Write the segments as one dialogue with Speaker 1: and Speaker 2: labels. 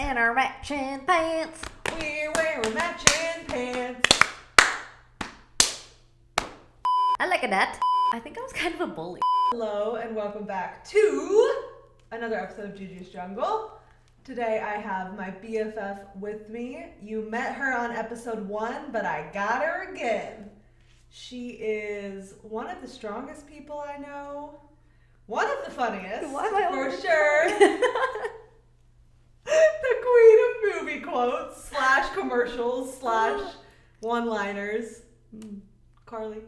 Speaker 1: in our matching pants.
Speaker 2: We're wearing matching pants.
Speaker 1: I like that. I think I was kind of a bully.
Speaker 2: Hello and welcome back to another episode of Juju's Jungle. Today I have my BFF with me. You met her on episode 1, but I got her again. She is one of the strongest people I know. One of the funniest,
Speaker 1: Why am I
Speaker 2: for
Speaker 1: always
Speaker 2: sure. The queen of movie quotes / commercials / one-liners. Carly,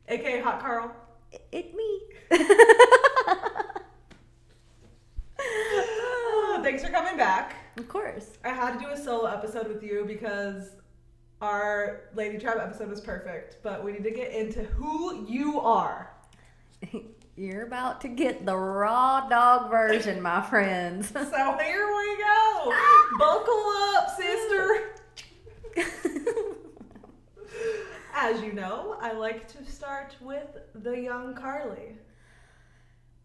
Speaker 2: aka Hot Carl.
Speaker 1: It me.
Speaker 2: Thanks for coming back.
Speaker 1: Of course.
Speaker 2: I had to do a solo episode with you because our Lady Tribe episode was perfect, but we need to get into who you are.
Speaker 1: You're about to get the raw dog version, my friends.
Speaker 2: So here we go. Buckle up, sister. As you know, I like to start with the young Carly.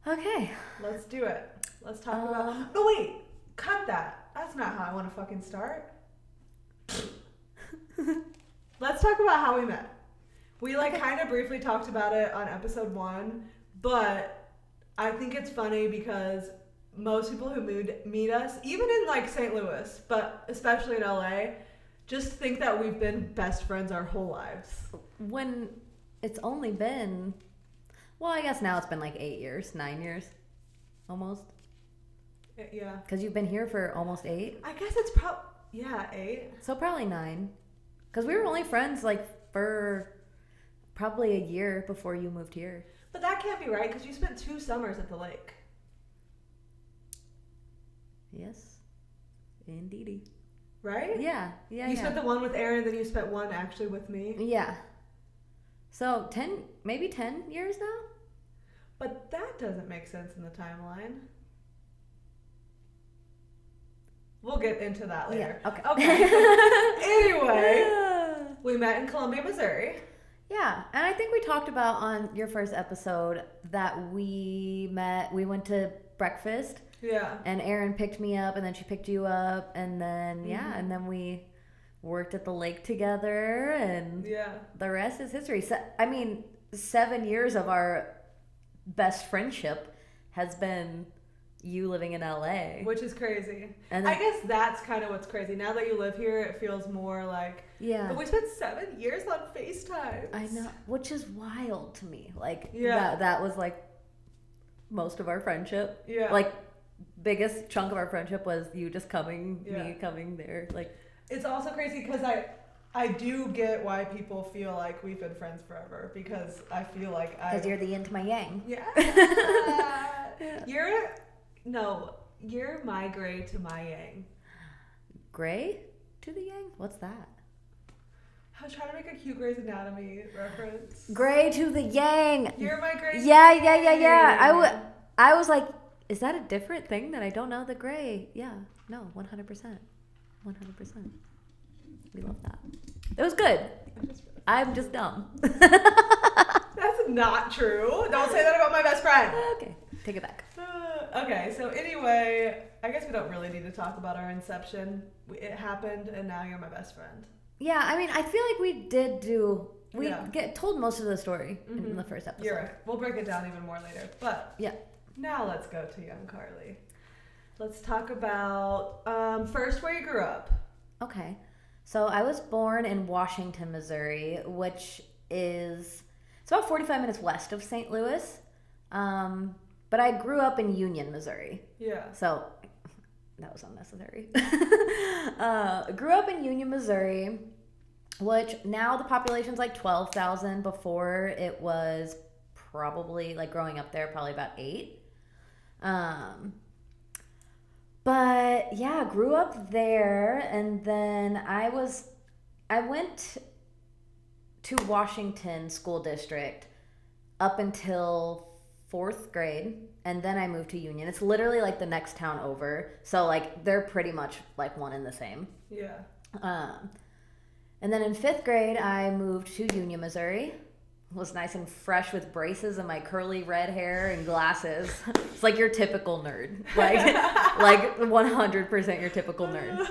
Speaker 1: Okay.
Speaker 2: Let's do it. Let's talk about... No, wait. Cut that. That's not how I want to fucking start. Let's talk about how we met. We kind of briefly talked about it on episode 1, but I think it's funny because most people who meet us, even in St. Louis, but especially in LA, just think that we've been best friends our whole lives.
Speaker 1: When it's only been, well, I guess now it's been 8 years, 9 years, almost.
Speaker 2: Yeah.
Speaker 1: Because you've been here for almost 8.
Speaker 2: I guess it's 8.
Speaker 1: So probably 9. Because we were only friends for probably a year before you moved here.
Speaker 2: But that can't be right because you spent 2 summers at the lake.
Speaker 1: Yes. Indeedy.
Speaker 2: Right?
Speaker 1: Yeah.
Speaker 2: You spent the one with Aaron, then you spent one actually with me.
Speaker 1: Yeah. So maybe 10 years now?
Speaker 2: But that doesn't make sense in the timeline. We'll get into that later.
Speaker 1: Yeah,
Speaker 2: Okay. Anyway, we met in Columbia, Missouri.
Speaker 1: Yeah, and I think we talked about on your first episode that we went to breakfast.
Speaker 2: Yeah.
Speaker 1: And Erin picked me up, and then she picked you up, and then, and then we worked at the lake together, and the rest is history. So, 7 years of our best friendship has been you living in LA.
Speaker 2: Which is crazy.
Speaker 1: And
Speaker 2: I guess that's kind of what's crazy. Now that you live here, it feels more
Speaker 1: yeah.
Speaker 2: But we spent 7 years on FaceTime.
Speaker 1: I know, which is wild to me.
Speaker 2: Yeah.
Speaker 1: That was most of our friendship.
Speaker 2: Yeah.
Speaker 1: Biggest chunk of our friendship was you just coming, me coming there.
Speaker 2: It's also crazy because I do get why people feel like we've been friends forever because I feel like
Speaker 1: because you're the yin to my yang.
Speaker 2: Yeah. You're my gray to my yang.
Speaker 1: Gray to the yang? What's that?
Speaker 2: I was trying to make a cute Grey's Anatomy reference.
Speaker 1: Gray to the yang.
Speaker 2: You're my gray.
Speaker 1: Yeah. I was like, is that a different thing that I don't know? The gray. Yeah. No, 100%. 100%. We love that. It was good. I'm just dumb.
Speaker 2: That's not true. Don't say that about my best friend.
Speaker 1: Okay. Take it back.
Speaker 2: Okay, so anyway, I guess we don't really need to talk about our inception. It happened, and now you're my best friend.
Speaker 1: Yeah, I feel like we told most of the story in the first episode.
Speaker 2: You're right. We'll break it down even more later. But
Speaker 1: yeah.
Speaker 2: Now let's go to young Carly. Let's talk about first where you grew up.
Speaker 1: Okay. So I was born in Washington, Missouri, which is about 45 minutes west of St. Louis. But I grew up in Union, Missouri.
Speaker 2: Yeah.
Speaker 1: So that was unnecessary. Grew up in Union, Missouri, which now the population's 12,000. Before it was probably, growing up there, probably about 8. But yeah, grew up there, and then I went to Washington School District up until 4th grade, and then I moved to Union. It's literally the next town over, so they're pretty much one and the same.
Speaker 2: Yeah.
Speaker 1: And then in 5th grade, I moved to Union, Missouri, was nice and fresh with braces and my curly red hair and glasses. It's like your typical nerd. Like 100% your typical nerd.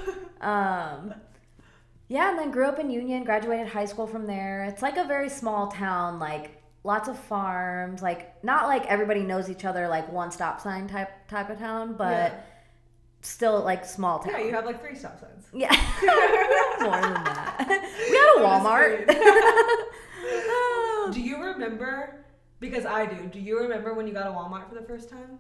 Speaker 1: Yeah, and then grew up in Union, graduated high school from there. It's like a very small town, like lots of farms, like not like everybody knows each other, like one stop sign type of town, but still like small town.
Speaker 2: Yeah, you have like 3 stop signs.
Speaker 1: Yeah. More than that. We had a Walmart.
Speaker 2: Do you remember, because I do you remember when you got a Walmart for the first time?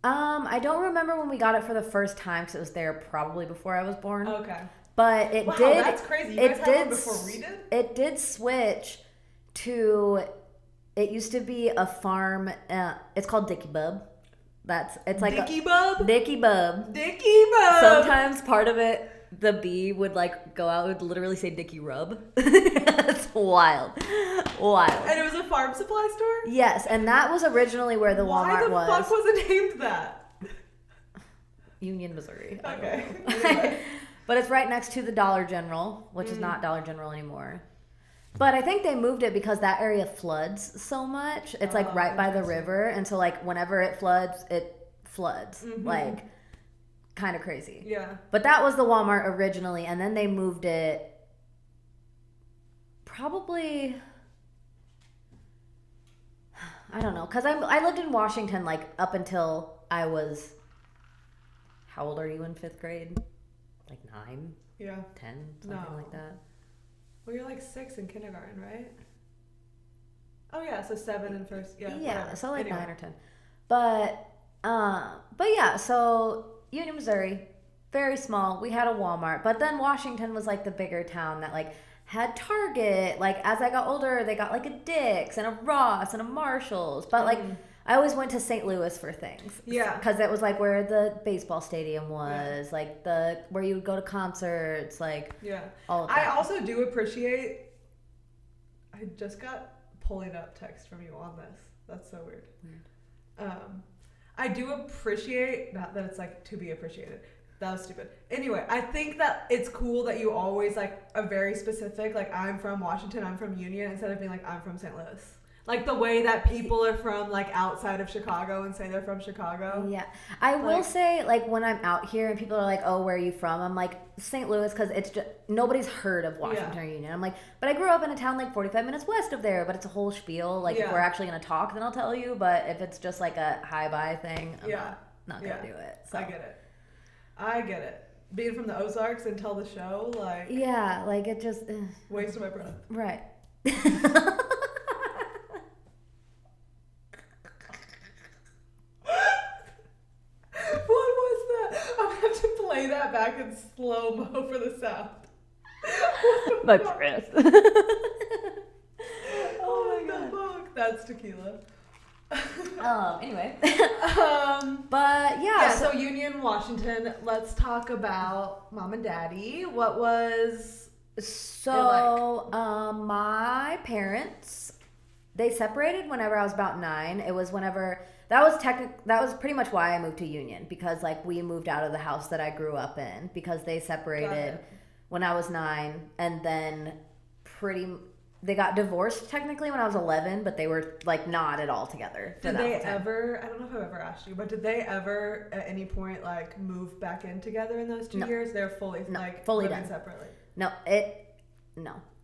Speaker 1: I don't remember when we got it for the first time because it was there probably before I was born.
Speaker 2: Okay.
Speaker 1: But it
Speaker 2: wow,
Speaker 1: did.
Speaker 2: That's crazy. You guys had one before we did?
Speaker 1: It did switch to. It used to be a farm. It's called Dicky Bub. It's like
Speaker 2: Dicky Bub.
Speaker 1: Dicky Bub.
Speaker 2: Dicky Bub.
Speaker 1: Sometimes part of it, the B would like go out, would literally say Dicky Rub. It's wild.
Speaker 2: And it was a farm supply store?
Speaker 1: Yes, and that was originally where the Walmart was.
Speaker 2: Why the fuck was it named that?
Speaker 1: Union, Missouri.
Speaker 2: Okay.
Speaker 1: But it's right next to the Dollar General, which is not Dollar General anymore. But I think they moved it because that area floods so much. It's like right by the river, and so like whenever it floods. Like kind of crazy.
Speaker 2: Yeah.
Speaker 1: But that was the Walmart originally, and then they moved it probably, I don't know, because I lived in Washington like up until I was, how old are you in 5th grade? Like 9?
Speaker 2: Yeah.
Speaker 1: 10? Something like that.
Speaker 2: Well, you're like 6 in kindergarten, right? Oh yeah, so 7 in first. Yeah.
Speaker 1: Yeah,
Speaker 2: whatever.
Speaker 1: so like
Speaker 2: Anyway.
Speaker 1: 9 or 10. But yeah, so Union, Missouri, very small. We had a Walmart, but then Washington was like the bigger town that like had Target. Like as I got older, they got like a Dick's and a Ross and a Marshalls. But like I always went to St. Louis for things.
Speaker 2: Yeah.
Speaker 1: Because that was like where the baseball stadium was, like where you would go to concerts, like all of that.
Speaker 2: I also do appreciate. I just got pulling up text from you on this. That's so weird. I do appreciate, not that it's like to be appreciated. That was stupid. Anyway, I think that it's cool that you always like a very specific, like I'm from Washington, I'm from Union, instead of being like I'm from St. Louis. Like the way that people are from like outside of Chicago and say they're from Chicago.
Speaker 1: Yeah. I will say, like, when I'm out here and people are like, oh, where are you from? I'm like, St. Louis, because it's just, nobody's heard of Washington or Union. I'm like, but I grew up in a town like 45 minutes west of there, but it's a whole spiel. Like, if we're actually going to talk, then I'll tell you. But if it's just like a hi-bye thing, I'm not going to do it. So.
Speaker 2: I get it. Being from the Ozarks and tell the show, like...
Speaker 1: Yeah, like, it just...
Speaker 2: waste of my breath.
Speaker 1: Right.
Speaker 2: What was that? I'm going to have to play that back in slow-mo for the sound.
Speaker 1: My breath.
Speaker 2: Oh my god. That's tequila.
Speaker 1: Anyway.
Speaker 2: But
Speaker 1: yeah.
Speaker 2: So Union, Washington. Let's talk about mom and daddy. What was
Speaker 1: my parents, they separated whenever I was about 9. It was whenever that was pretty much why I moved to Union, because like we moved out of the house that I grew up in because they separated when I was 9, and then they got divorced technically when I was 11, but they were like not at all together.
Speaker 2: Did they ever, I don't know if I've ever asked you, but did they ever at any point like move back in together in those 2 years? They're fully
Speaker 1: fully
Speaker 2: living
Speaker 1: done
Speaker 2: separately.
Speaker 1: No.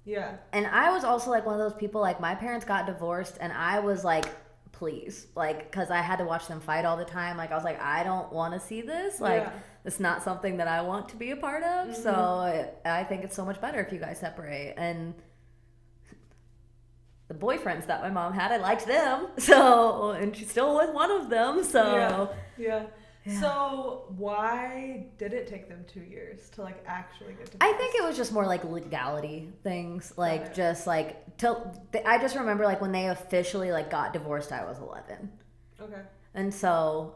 Speaker 2: Yeah.
Speaker 1: And I was also like one of those people, like my parents got divorced and I was like, please, like, because I had to watch them fight all the time. Like I was like, I don't want to see this. Like it's not something that I want to be a part of. Mm-hmm. So I think it's so much better if you guys separate. And the boyfriends that my mom had, I liked them. So, and she's still with one of them. So
Speaker 2: yeah. So why did it take them 2 years to like actually get to?
Speaker 1: I think it was just more like legality things, like just like I just remember like when they officially like got divorced, I was 11.
Speaker 2: Okay.
Speaker 1: And so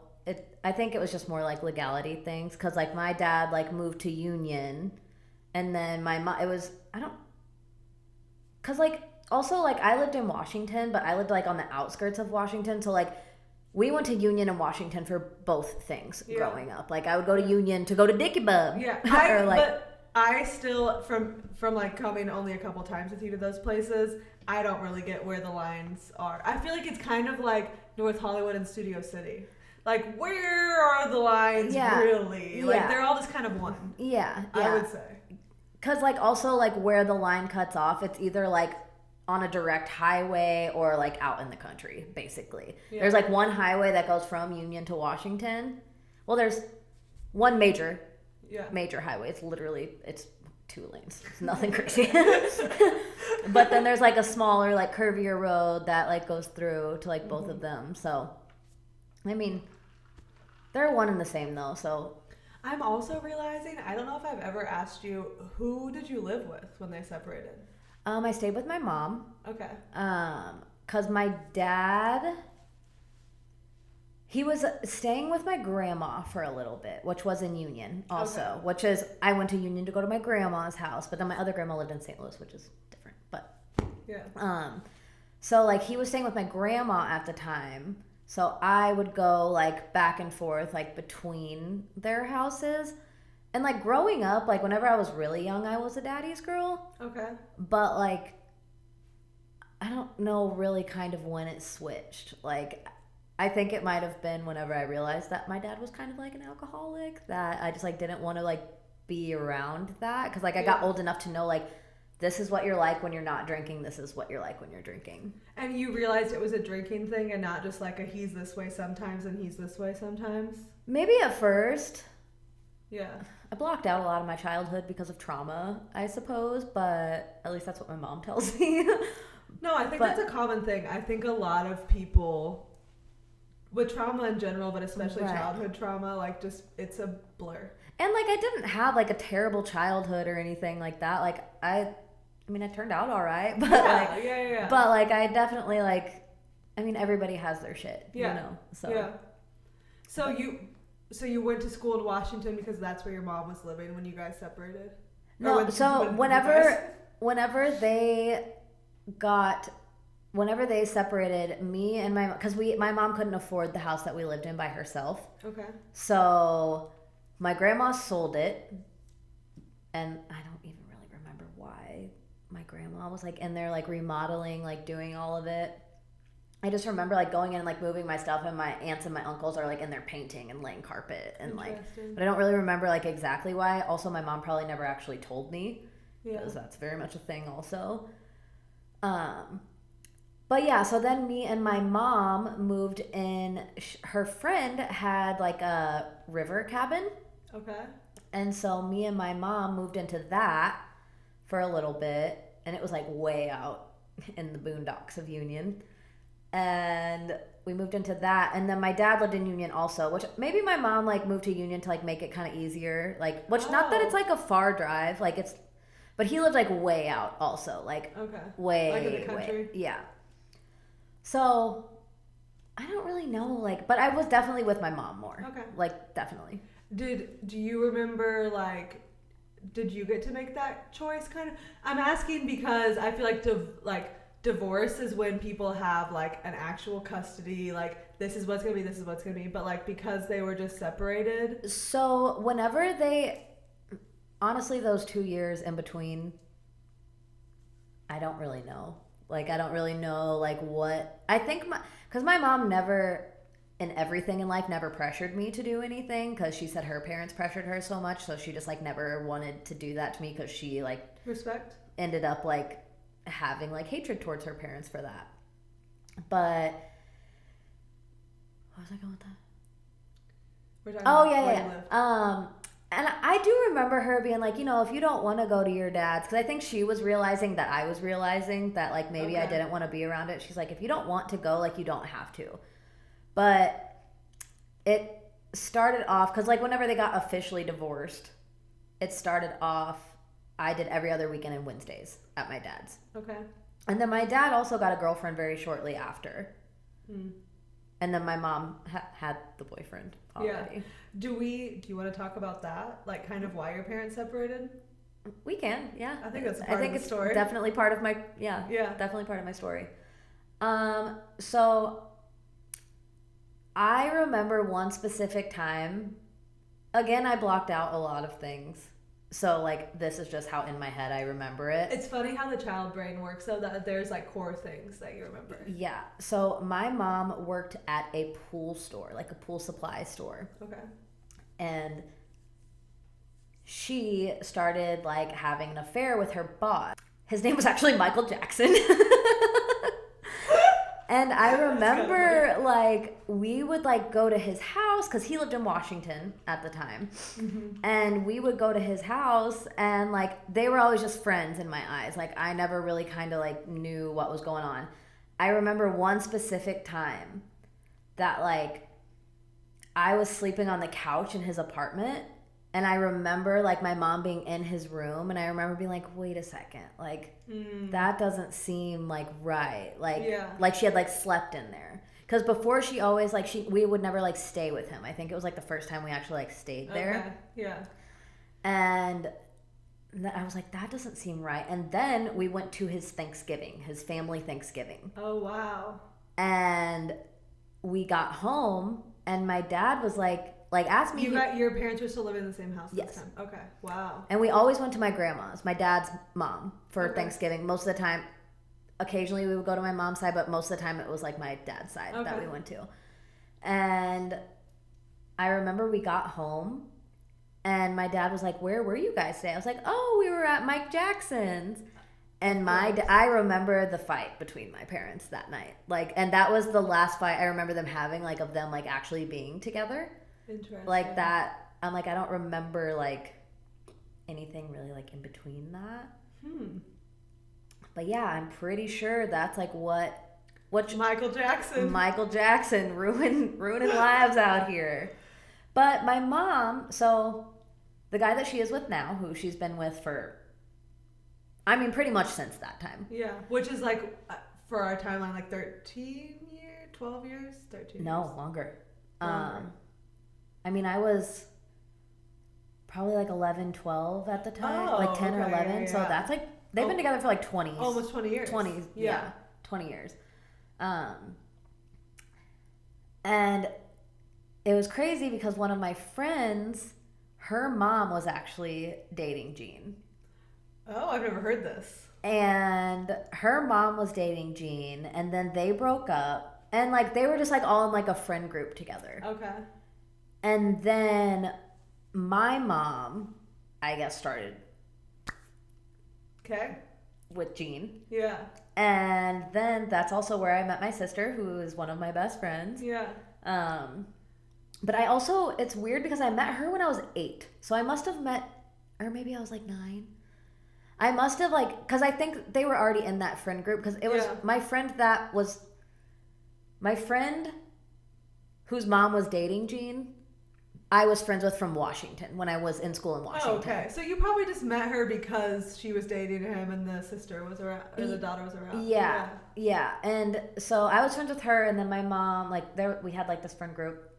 Speaker 1: I think it was just more like legality things, because like my dad like moved to Union, and then my mom, because like also like I lived in Washington, but I lived like on the outskirts of Washington, so like we went to Union and Washington for both things growing up. Like I would go to Union to go to Dicky Bub.
Speaker 2: Yeah,
Speaker 1: or like,
Speaker 2: but I still from like coming only a couple times with you to those places, I don't really get where the lines are. I feel like it's kind of like North Hollywood and Studio City. Like, where are the lines really? Like, they're all just kind of one.
Speaker 1: Yeah.
Speaker 2: I would say.
Speaker 1: Because, like, also, like, where the line cuts off, it's either, like, on a direct highway or, like, out in the country, basically. Yeah. There's, like, one highway that goes from Union to Washington. Well, there's one major highway. It's 2 lanes. It's nothing crazy. But then there's, like, a smaller, like, curvier road that, like, goes through to, like, both of them. So, I mean, they're one and the same, though, so...
Speaker 2: I'm also realizing, I don't know if I've ever asked you, who did you live with when they separated?
Speaker 1: I stayed with my mom.
Speaker 2: Okay.
Speaker 1: 'Cause my dad, he was staying with my grandma for a little bit, which was in Union also, which is, I went to Union to go to my grandma's house, but then my other grandma lived in St. Louis, which is different, but.
Speaker 2: Yeah.
Speaker 1: So, like, he was staying with my grandma at the time. So I would go, like, back and forth, like, between their houses. And, like, growing up, like, whenever I was really young, I was a daddy's girl.
Speaker 2: Okay.
Speaker 1: But, like, I don't know really kind of when it switched. Like, I think it might have been whenever I realized that my dad was kind of, like, an alcoholic. That I just, like, didn't want to, like, be around that. Because, like, I got old enough to know, like, this is what you're like when you're not drinking. This is what you're like when you're drinking.
Speaker 2: And you realized it was a drinking thing and not just like a he's this way sometimes and he's this way sometimes?
Speaker 1: Maybe at first.
Speaker 2: Yeah.
Speaker 1: I blocked out a lot of my childhood because of trauma, I suppose, but at least that's what my mom tells me.
Speaker 2: No, I think that's a common thing. I think a lot of people with trauma in general, but especially childhood trauma, like just it's a blur.
Speaker 1: And like I didn't have like a terrible childhood or anything like that. Like I mean, I turned out all right, but but like I definitely like, I mean, everybody has their shit, you know. So
Speaker 2: yeah. So you went to school in Washington because that's where your mom was living when you guys separated?
Speaker 1: No, whenever they separated, me and my mom couldn't afford the house that we lived in by herself.
Speaker 2: Okay.
Speaker 1: So my grandma sold it, and I don't even really remember why my grandma was like in there like remodeling, like doing all of it. I just remember like going in and like moving my stuff, and my aunts and my uncles are like in there painting and laying carpet and like, but I don't really remember like exactly why. Also, my mom probably never actually told me because that's very much a thing also. But yeah, so then me and my mom moved in. Her friend had like a river cabin.
Speaker 2: Okay. And
Speaker 1: so me and my mom moved into that for a little bit, and it was like way out in the boondocks of Union. And we moved into that, and then my dad lived in Union also, which maybe my mom like moved to Union to like make it kind of easier, like not that it's like a far drive, like it's, but he lived like way out also, like way
Speaker 2: like in the country.
Speaker 1: Yeah. So I don't really know, like, but I was definitely with my mom more.
Speaker 2: Okay.
Speaker 1: Like definitely.
Speaker 2: Do you remember like? Did you get to make that choice? Kind of. I'm asking because I feel like divorce is when people have like an actual custody, like this is what's gonna be, this is what's gonna be, but like because they were just separated.
Speaker 1: So whenever honestly, those 2 years in between, I don't really know. Like I don't really know like what I think because my mom never in everything in life never pressured me to do anything because she said her parents pressured her so much, so she just like never wanted to do that to me because she like
Speaker 2: respect
Speaker 1: ended up like having like hatred towards her parents for that. But what was I going with that? Yeah. And I do remember her being like, you know, if you don't want to go to your dad's, because I think she was realizing that I was realizing that like maybe I didn't want to be around it. She's like, if you don't want to go, like you don't have to. But it started off because like whenever they got officially divorced, it started off I did every other weekend and Wednesdays at my dad's.
Speaker 2: Okay.
Speaker 1: And then my dad also got a girlfriend very shortly after.
Speaker 2: Hmm.
Speaker 1: And then my mom had the boyfriend already.
Speaker 2: Yeah. Do you want to talk about that? Like kind of why your parents separated?
Speaker 1: We can, yeah.
Speaker 2: I think that's part of the story.
Speaker 1: It's definitely part of my, definitely part of my story. So I remember one specific time, again, I blocked out a lot of things. So like this is just how in my head I remember it.
Speaker 2: It's funny how the child brain works, so that there's like core things that you remember.
Speaker 1: Yeah. So my mom worked at a pool store, like a pool supply store.
Speaker 2: Okay.
Speaker 1: And she started like having an affair with her boss. His name was actually Michael Jackson. And I remember like we would like go to his house because he lived in Washington at the time. And we would go to his house and like they were always just friends in my eyes. Like I never really kind of like knew what was going on. I remember one specific time that like I was sleeping on the couch in his apartment. And I remember like my mom being in his room and I remember being like, wait a second, like that doesn't seem like right. Like she had like slept in there. Cause before she always like we would never like stay with him. I think it was like the first time we actually like stayed there.
Speaker 2: Okay. Yeah.
Speaker 1: And I was like, that doesn't seem right. And then we went to his Thanksgiving, his family Thanksgiving.
Speaker 2: Oh wow.
Speaker 1: And we got home and my dad was like asked me.
Speaker 2: Your parents were still living in the same house.
Speaker 1: Yes.
Speaker 2: This time. Okay. Wow.
Speaker 1: And we always went to my grandma's, my dad's mom, for Thanksgiving. Most of the time, occasionally we would go to my mom's side, but most of the time it was like my dad's side that we went to. And I remember we got home and my dad was like, where were you guys today? I was like, oh, we were at Mike Jackson's. And I remember the fight between my parents that night. Like, and that was the last fight I remember them having, like of them like actually being together.
Speaker 2: Interesting.
Speaker 1: Like that, I'm like, I don't remember like anything really like in between that. But yeah, I'm pretty sure that's like what
Speaker 2: Michael Jackson
Speaker 1: ruining lives out here. But my mom, so the guy that she is with now, who she's been with for, I mean, pretty much since that time.
Speaker 2: Yeah, which is like for our timeline, like 12 years, 13.
Speaker 1: No, longer. I mean, I was probably like 11, 12 at the time, like 10 or 11. Yeah. So that's like, they've been together for like 20.
Speaker 2: Almost 20 years.
Speaker 1: 20, yeah 20 years. And it was crazy because one of my friends, her mom was actually dating Gene.
Speaker 2: Oh, I've never heard this.
Speaker 1: And her mom was dating Gene, and then they broke up. And like, they were just like all in like a friend group together.
Speaker 2: Okay.
Speaker 1: And then my mom, I guess, started with Gene.
Speaker 2: Yeah.
Speaker 1: And then that's also where I met my sister, who is one of my best friends.
Speaker 2: Yeah.
Speaker 1: But I also, it's weird because I met her when I was 8. So I must have met, or maybe I was like 9. I must have like, because I think they were already in that friend group because it was my friend whose mom was dating Gene. I was friends with from Washington when I was in school in Washington.
Speaker 2: Oh, okay. So you probably just met her because she was dating him and the sister was around, or the daughter was around.
Speaker 1: Yeah. And so I was friends with her, and then my mom, like, we had like this friend group.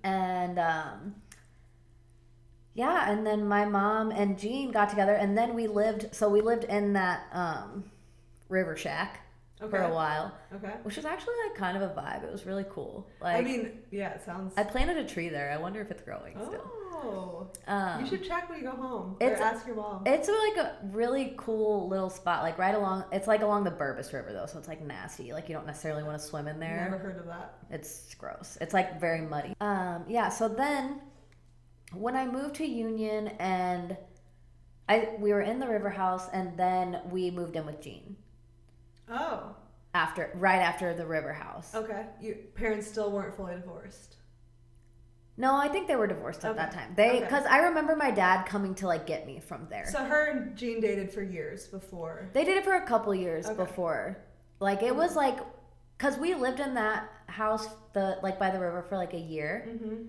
Speaker 1: And and then my mom and Gene got together, and then we lived in that river shack. For a while. Okay. Which was actually like kind of a vibe. It was really cool. Like,
Speaker 2: I mean, yeah, it sounds.
Speaker 1: I planted a tree there. I wonder if it's growing still.
Speaker 2: Oh. You should check when you go home. Or ask your mom.
Speaker 1: It's like a really cool little spot, like right along. It's like along the Burbus River though, so it's like nasty. Like you don't necessarily want to swim in there.
Speaker 2: Never heard of that.
Speaker 1: It's gross. It's like very muddy. So then when I moved to Union and we were in the river house, and then we moved in with Gene.
Speaker 2: Oh.
Speaker 1: Right after the river house.
Speaker 2: Okay. Your parents still weren't fully divorced?
Speaker 1: No, I think they were divorced at that time. Because I remember my dad coming to like get me from there.
Speaker 2: So her and Gene dated for years before?
Speaker 1: They did it for a couple years before. Like it was like, because we lived in that house by the river for like a year. Mm-hmm.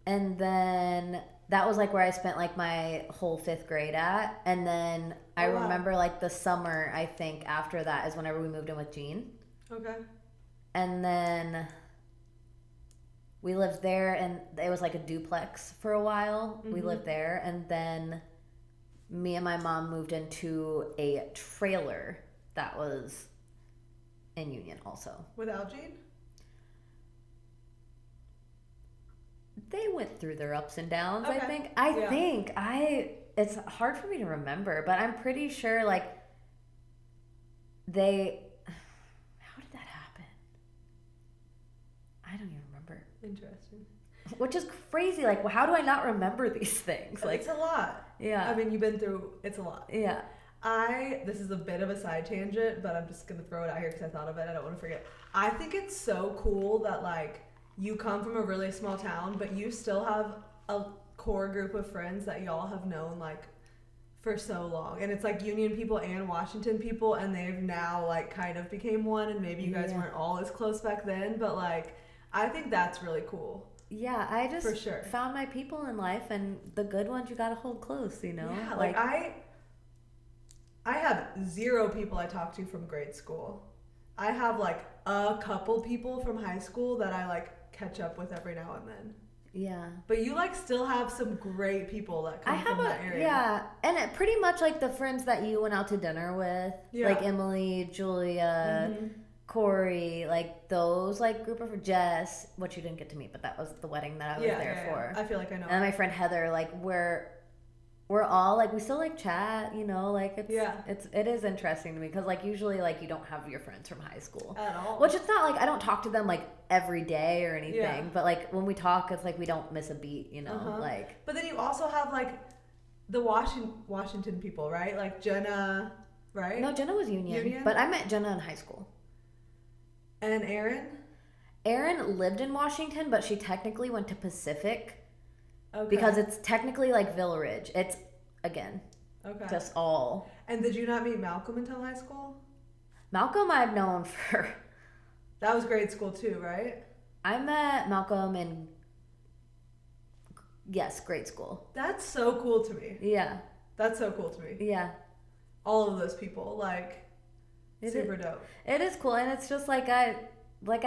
Speaker 1: And then that was like where I spent like my whole 5th grade at. And then I remember like the summer, I think after that is whenever we moved in with Gene. Okay. And then we lived there, and it was like a duplex for a while. Mm-hmm. We lived there, and then me and my mom moved into a trailer that was in Union also.
Speaker 2: Without Gene?
Speaker 1: They went through their ups and downs,
Speaker 2: okay.
Speaker 1: I think. it's hard for me to remember, but I'm pretty sure like how did that happen? I don't even remember.
Speaker 2: Interesting.
Speaker 1: Which is crazy. Like, how do I not remember these things? Like,
Speaker 2: It's a lot.
Speaker 1: yeah.
Speaker 2: I mean, you've been through, it's a lot.
Speaker 1: Yeah.
Speaker 2: This is a bit of a side tangent, but I'm just going to throw it out here because I thought of it. I don't want to forget. I think it's so cool that, like, you come from a really small town, but you still have a core group of friends that y'all have known, like, for so long. And it's, like, Union people and Washington people, and they've now, like, kind of became one, and maybe you guys weren't all as close back then, but, like, I think that's really cool.
Speaker 1: Yeah, I just
Speaker 2: For sure.
Speaker 1: found my people in life, and the good ones you gotta hold close, you know?
Speaker 2: Yeah, like I have 0 people I talk to from grade school. I have like a couple people from high school that I like catch up with every now and then.
Speaker 1: Yeah.
Speaker 2: But you like still have some great people that come from that area.
Speaker 1: Yeah, and it pretty much like the friends that you went out to dinner with, like Emily, Julia, Corey, like those like group of Jess, which you didn't get to meet, but that was the wedding that I was there for.
Speaker 2: I feel like I know.
Speaker 1: And my friend Heather, like we're all like we still like chat, you know, like it is interesting to me because like usually like you don't have your friends from high school
Speaker 2: at all.
Speaker 1: Which it's not like I don't talk to them like every day or anything, but like when we talk, it's like we don't miss a beat, you know, like.
Speaker 2: But then you also have like the Washington people, right? Like Jenna, right?
Speaker 1: No, Jenna was Union, but I met Jenna in high school.
Speaker 2: And Erin?
Speaker 1: Erin lived in Washington, but she technically went to Pacific. Okay. Because it's technically like Villa Ridge. It's, again, just all.
Speaker 2: And did you not meet Malcolm until high school?
Speaker 1: Malcolm I've known for...
Speaker 2: That was grade school too, right?
Speaker 1: I met Malcolm in, grade school.
Speaker 2: That's so cool to me.
Speaker 1: Yeah.
Speaker 2: That's so cool to me.
Speaker 1: Yeah.
Speaker 2: All of those people, like, super dope.
Speaker 1: It is cool, and it's just like I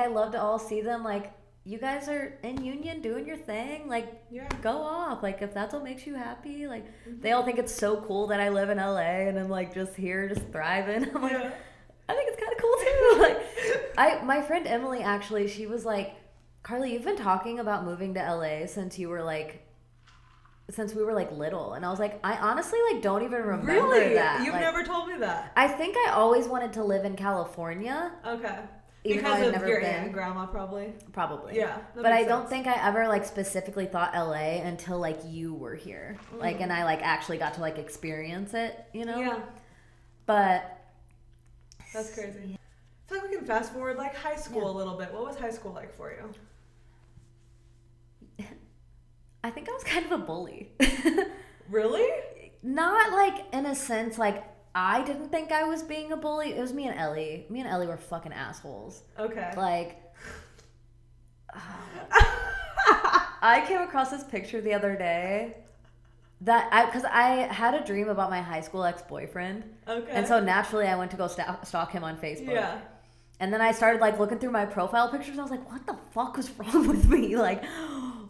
Speaker 1: love to all see them, like, you guys are in Union doing your thing, like, go off, like, if that's what makes you happy, like, they all think it's so cool that I live in LA and I'm like just here just thriving. I'm like, I think it's kind of cool too. Like, my friend Emily actually, she was like, Carly, you've been talking about moving to LA since we were like little, and I was like, I honestly like don't even remember that.
Speaker 2: You've never told me that.
Speaker 1: I think I always wanted to live in California.
Speaker 2: Okay.
Speaker 1: Because
Speaker 2: of your aunt and grandma, probably.
Speaker 1: Yeah. But I don't think I ever like specifically thought LA until like you were here. Like, and I like actually got to like experience it, you know?
Speaker 2: Yeah.
Speaker 1: But
Speaker 2: that's crazy. I feel like we can fast forward like high school a little bit. What was high school like for you?
Speaker 1: I think I was kind of a bully.
Speaker 2: Really?
Speaker 1: Not like in a sense like I didn't think I was being a bully. It was me and Ellie. Me and Ellie were fucking assholes.
Speaker 2: Okay.
Speaker 1: Like, I came across this picture the other day because I had a dream about my high school ex-boyfriend. Okay. And so naturally I went to go stalk him on Facebook. Yeah. And then I started like looking through my profile pictures and I was like, what the fuck was wrong with me? Like,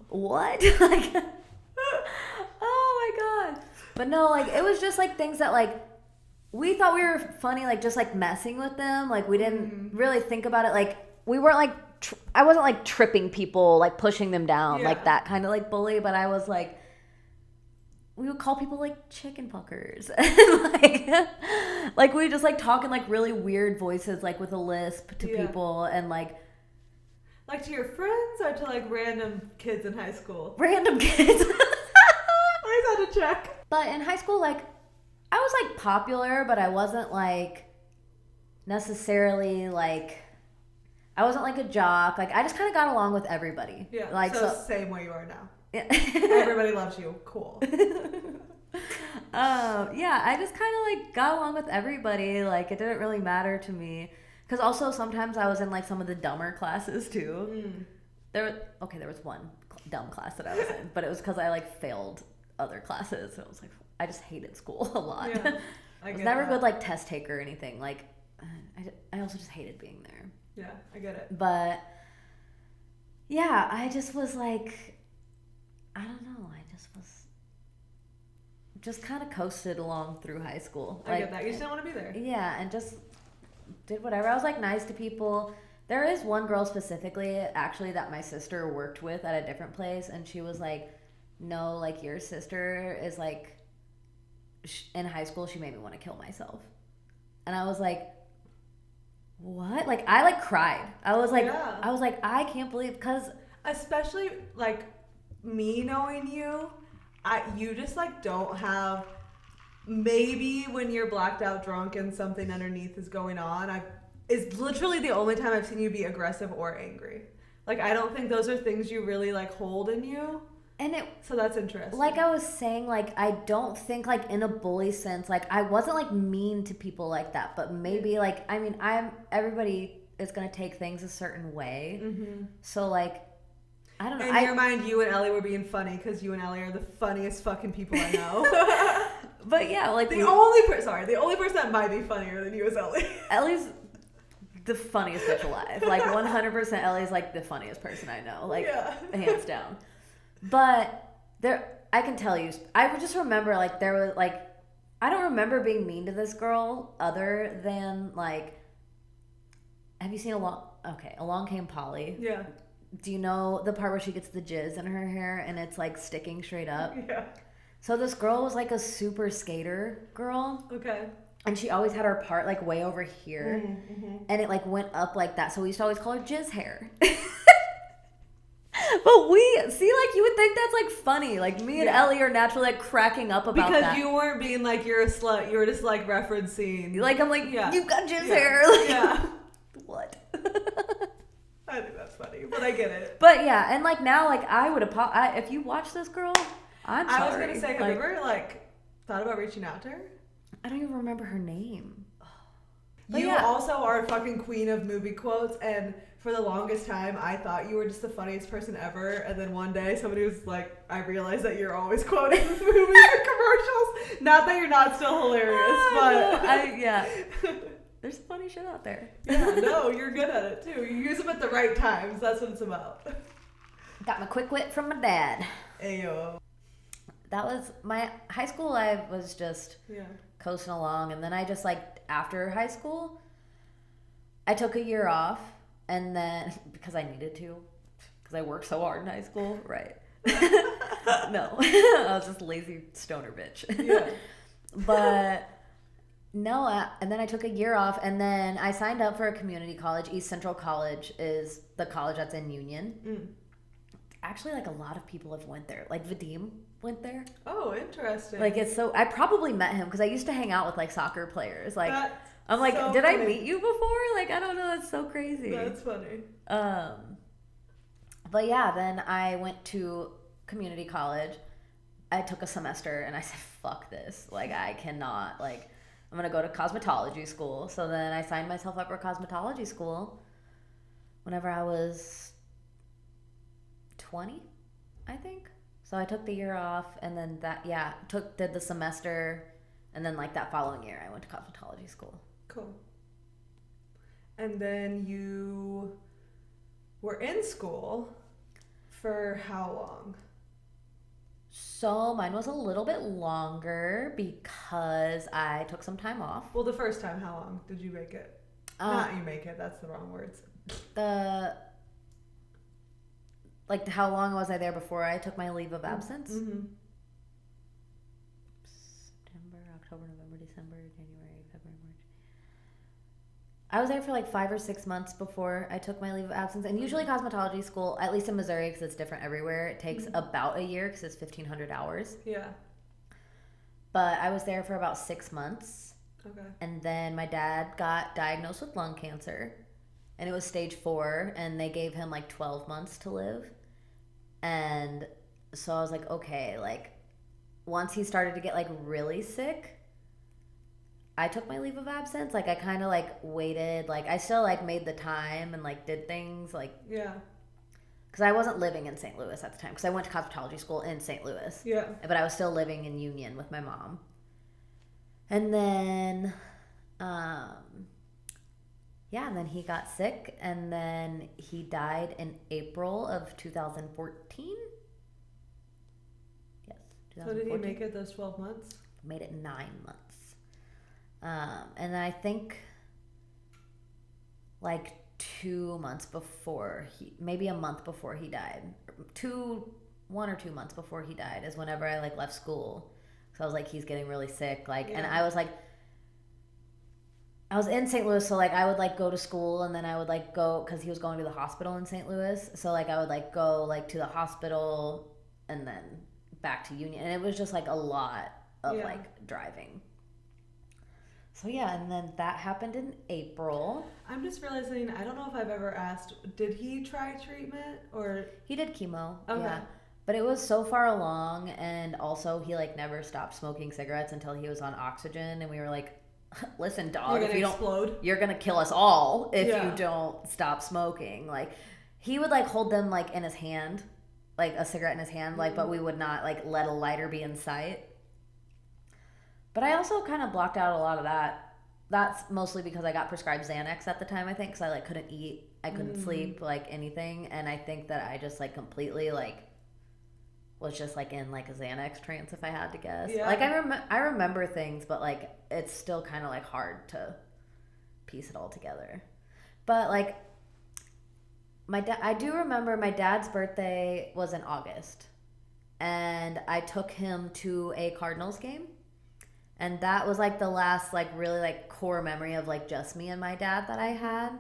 Speaker 1: what? Like, oh my God. But no, like, it was just like things that like, we thought we were funny, like just like messing with them. Like we didn't really think about it. Like we weren't like, I wasn't like tripping people, like pushing them down, like that kind of like bully. But I was like, we would call people like chicken fuckers. like we just like talk in like really weird voices, like with a lisp to people and like.
Speaker 2: Like to your friends or to like random kids in high school?
Speaker 1: Random kids.
Speaker 2: I just had to check.
Speaker 1: But in high school, like, I was like popular, but I wasn't like necessarily like I wasn't like a jock. Like I just kind of got along with everybody.
Speaker 2: Yeah.
Speaker 1: Like
Speaker 2: so same way you are now. Yeah. Everybody loves you. Cool.
Speaker 1: Yeah, I just kind of like got along with everybody. Like it didn't really matter to me. Because also sometimes I was in like some of the dumber classes too. There was one dumb class that I was in, but it was because I like failed other classes. So it was like I just hated school a lot. Yeah, I was never a good like test taker or anything. Like I also just hated being there.
Speaker 2: Yeah, I get it.
Speaker 1: But yeah, I just was like, I don't know. I just kind of coasted along through high school.
Speaker 2: I get that. You just didn't want to be there.
Speaker 1: Yeah, and just did whatever. I was like nice to people. There is one girl specifically, actually, that my sister worked with at a different place, and she was like, no, like your sister is like in high school, she made me want to kill myself. And I was like, what? Like, I like cried. I was like, I can't believe, because
Speaker 2: especially like me knowing you, you just like don't have, maybe when you're blacked out drunk and something underneath is going on, is literally the only time I've seen you be aggressive or angry. Like, I don't think those are things you really like hold in you. So that's interesting.
Speaker 1: Like I was saying, like, I don't think, like, in a bully sense, like, I wasn't, like, mean to people like that, but maybe, like, I mean, everybody is going to take things a certain way. Mm-hmm. So, like, I don't know.
Speaker 2: In your mind, you and Ellie were being funny because you and Ellie are the funniest fucking people I know.
Speaker 1: But yeah, like,
Speaker 2: the only person that might be funnier than you is Ellie.
Speaker 1: Ellie's the funniest bitch alive. Like, 100% Ellie's, like, the funniest person I know. Like, hands down. But I can tell you, I would just remember, like, there was, like, I don't remember being mean to this girl other than, like, have you seen Along Came Polly?
Speaker 2: Yeah.
Speaker 1: Do you know the part where she gets the jizz in her hair and it's, like, sticking straight up?
Speaker 2: Yeah.
Speaker 1: So this girl was, like, a super skater girl.
Speaker 2: Okay.
Speaker 1: And she always had her part, like, way over here. Mm-hmm. And it, like, went up like that. So we used to always call her jizz hair. But like, you would think that's, like, funny. Like, me and Ellie are naturally, like, cracking up about that.
Speaker 2: Because you weren't being like, you're a slut. You were just, like, referencing.
Speaker 1: Like, I'm like, you've got jizz hair. Like,
Speaker 2: yeah.
Speaker 1: What?
Speaker 2: I think that's funny, but I get it.
Speaker 1: But, yeah, and, like, now, like, I would if you watch this girl, I'm sorry.
Speaker 2: I was going to say, have you ever, like, thought about reaching out to her?
Speaker 1: I don't even remember her name.
Speaker 2: But you also are a fucking queen of movie quotes, and for the longest time, I thought you were just the funniest person ever, and then one day somebody was like, I realized that you're always quoting movies and commercials. Not that you're not still hilarious, but...
Speaker 1: There's funny shit out there.
Speaker 2: Yeah, no, you're good at it, too. You use them at the right times. That's what it's about.
Speaker 1: Got my quick wit from my dad.
Speaker 2: Ayo.
Speaker 1: That was my high school life was just coasting along, and then I just, like, after high school, I took a year off, and then because I needed to, because I worked so hard in high school, right? No, I was just a lazy stoner bitch.
Speaker 2: Yeah.
Speaker 1: But no, and then I took a year off, and then I signed up for a community college. East Central College is the college that's in Union. Mm. Actually, like, a lot of people have went there. Like, Vadim went there.
Speaker 2: Oh, interesting.
Speaker 1: Like, it's so... I probably met him because I used to hang out with, like, soccer players. Like, I'm like,
Speaker 2: so
Speaker 1: did
Speaker 2: funny.
Speaker 1: I meet you before? Like, I don't know. That's so crazy.
Speaker 2: That's funny.
Speaker 1: But yeah, then I went to community college. I took a semester and I said, fuck this. Like, I cannot. Like, I'm going to go to cosmetology school. So then I signed myself up for cosmetology school whenever I was 20, I think. So I took the year off, and then did the semester, and then, like, that following year I went to cosmetology school.
Speaker 2: Cool. And then you were in school for how long?
Speaker 1: So mine was a little bit longer because I took some time off.
Speaker 2: Well, the first time, how long did you make it? Not you make it, that's the wrong words.
Speaker 1: Like, how long was I there before I took my leave of absence? Mm-hmm. September, October, November, December, January, February, March. I was there for like 5 or 6 months before I took my leave of absence. And usually cosmetology school, at least in Missouri, because it's different everywhere, it takes about a year because it's 1,500 hours.
Speaker 2: Yeah.
Speaker 1: But I was there for about 6 months.
Speaker 2: Okay.
Speaker 1: And then my dad got diagnosed with lung cancer. And it was stage 4, and they gave him like 12 months to live. And so I was like, okay, like, once he started to get like really sick, I took my leave of absence. Like, I kind of like waited, like, I still like made the time and like did things like,
Speaker 2: yeah,
Speaker 1: because I wasn't living in St. Louis at the time, because I went to cosmetology school in St. Louis.
Speaker 2: Yeah.
Speaker 1: But I was still living in Union with my mom. And then, and then he got sick, and then he died in April of 2014. Yes, 2014.
Speaker 2: So did he make it those 12 months?
Speaker 1: Made it 9 months. And I think like 2 months before maybe a month before he died, 1 or 2 months before he died is whenever I like left school. So I was like, he's getting really sick. Like, and
Speaker 2: Yeah.
Speaker 1: I was like, I was in St. Louis, so like I would like go to school and then I would like go because he was going to the hospital in St. Louis. So like I would like go like to the hospital and then back to Union, and it was just like a lot of
Speaker 2: Yeah.
Speaker 1: like driving. So yeah, and then that happened in April.
Speaker 2: I'm just realizing, I don't know if I've ever asked, did he try treatment or?
Speaker 1: He did chemo.
Speaker 2: Okay.
Speaker 1: Yeah. But it was so far along, and also he like never stopped smoking cigarettes until he was on oxygen, and we were like, listen, dog,
Speaker 2: You're
Speaker 1: if
Speaker 2: gonna
Speaker 1: you don't
Speaker 2: explode?
Speaker 1: you're gonna kill us all if
Speaker 2: Yeah.
Speaker 1: you don't stop smoking. Like he would like hold them like in his hand, like a cigarette in his hand, like but we would not like let a lighter be in sight. But I also kind of blocked out a lot of that. That's mostly because I got prescribed Xanax at the time, I think, because I like couldn't eat, I couldn't sleep, like anything, and I think that I just like completely like was just like in like a Xanax trance if I had to guess.
Speaker 2: Yeah.
Speaker 1: Like I remember things, but like it's still kind of like hard to piece it all together. But like I do remember my dad's birthday was in August, and I took him to a Cardinals game. And that was like the last like really like core memory of like just me and my dad that I had.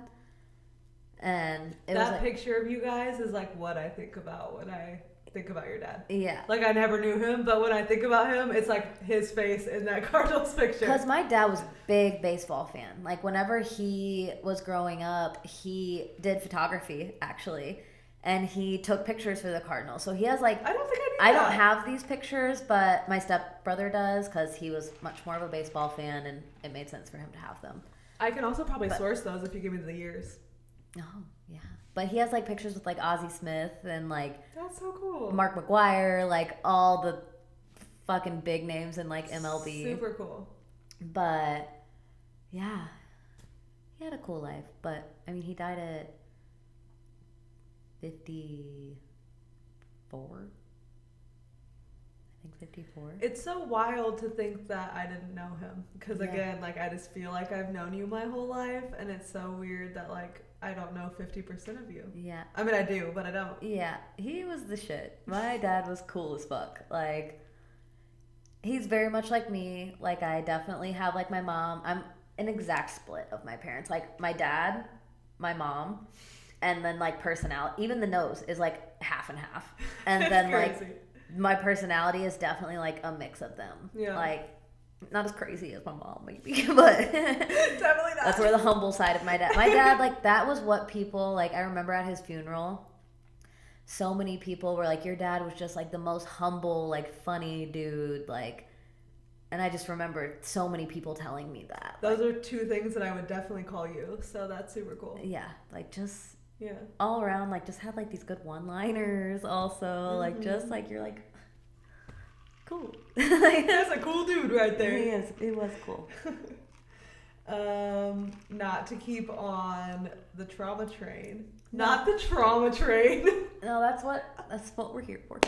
Speaker 1: And it was
Speaker 2: That
Speaker 1: like,
Speaker 2: picture of you guys is like what I think about when I think about your dad.
Speaker 1: yeah.
Speaker 2: Like I never knew him, but when I think about him, it's like his face in that Cardinals picture.
Speaker 1: Because my dad was a big baseball fan. Like whenever he was growing up, he did photography actually, and he took pictures for the Cardinals. So he has like
Speaker 2: I don't think I knew
Speaker 1: I
Speaker 2: that.
Speaker 1: don't have these pictures, but my stepbrother does because he was much more of a baseball fan, and it made sense for him to have them.
Speaker 2: I can also probably source those if you give me the years.
Speaker 1: Oh yeah, but he has like pictures with like Ozzie Smith and like
Speaker 2: That's so cool.
Speaker 1: Mark McGuire, like all the fucking big names in like MLB.
Speaker 2: Super cool.
Speaker 1: But yeah, he had a cool life. But I mean, he died at 54. I think 54.
Speaker 2: It's so wild to think that I didn't know him. Because
Speaker 1: Yeah.
Speaker 2: again, like I just feel like I've known you my whole life, and it's so weird that like I don't know 50% of you.
Speaker 1: Yeah.
Speaker 2: I mean, I do, but I don't.
Speaker 1: Yeah, he was the shit. My dad was cool as fuck. Like, he's very much like me. Like, I definitely have, like, my mom. I'm an exact split of my parents. Like, my dad, my mom, and then, like, personality. Even the nose is, like, half and half. And then,
Speaker 2: Crazy.
Speaker 1: like, my personality is definitely, like, a mix of them.
Speaker 2: Yeah.
Speaker 1: Like, not as crazy as my mom, maybe, but
Speaker 2: Definitely not.
Speaker 1: that's where the humble side of my dad, like, that was what people, like, I remember at his funeral, so many people were like, your dad was just, like, the most humble, like, funny dude, like, and I just remember so many people telling me that.
Speaker 2: Those are two things that I would definitely call you, so that's super cool.
Speaker 1: Yeah, like, just
Speaker 2: Yeah.
Speaker 1: all around, like, just had, like, these good one-liners also, like, just, like, you're, like, cool. Like,
Speaker 2: That's a cool dude right there.
Speaker 1: he is, it was cool.
Speaker 2: Not to keep on the trauma train. Not the trauma train.
Speaker 1: No, that's what we're here for.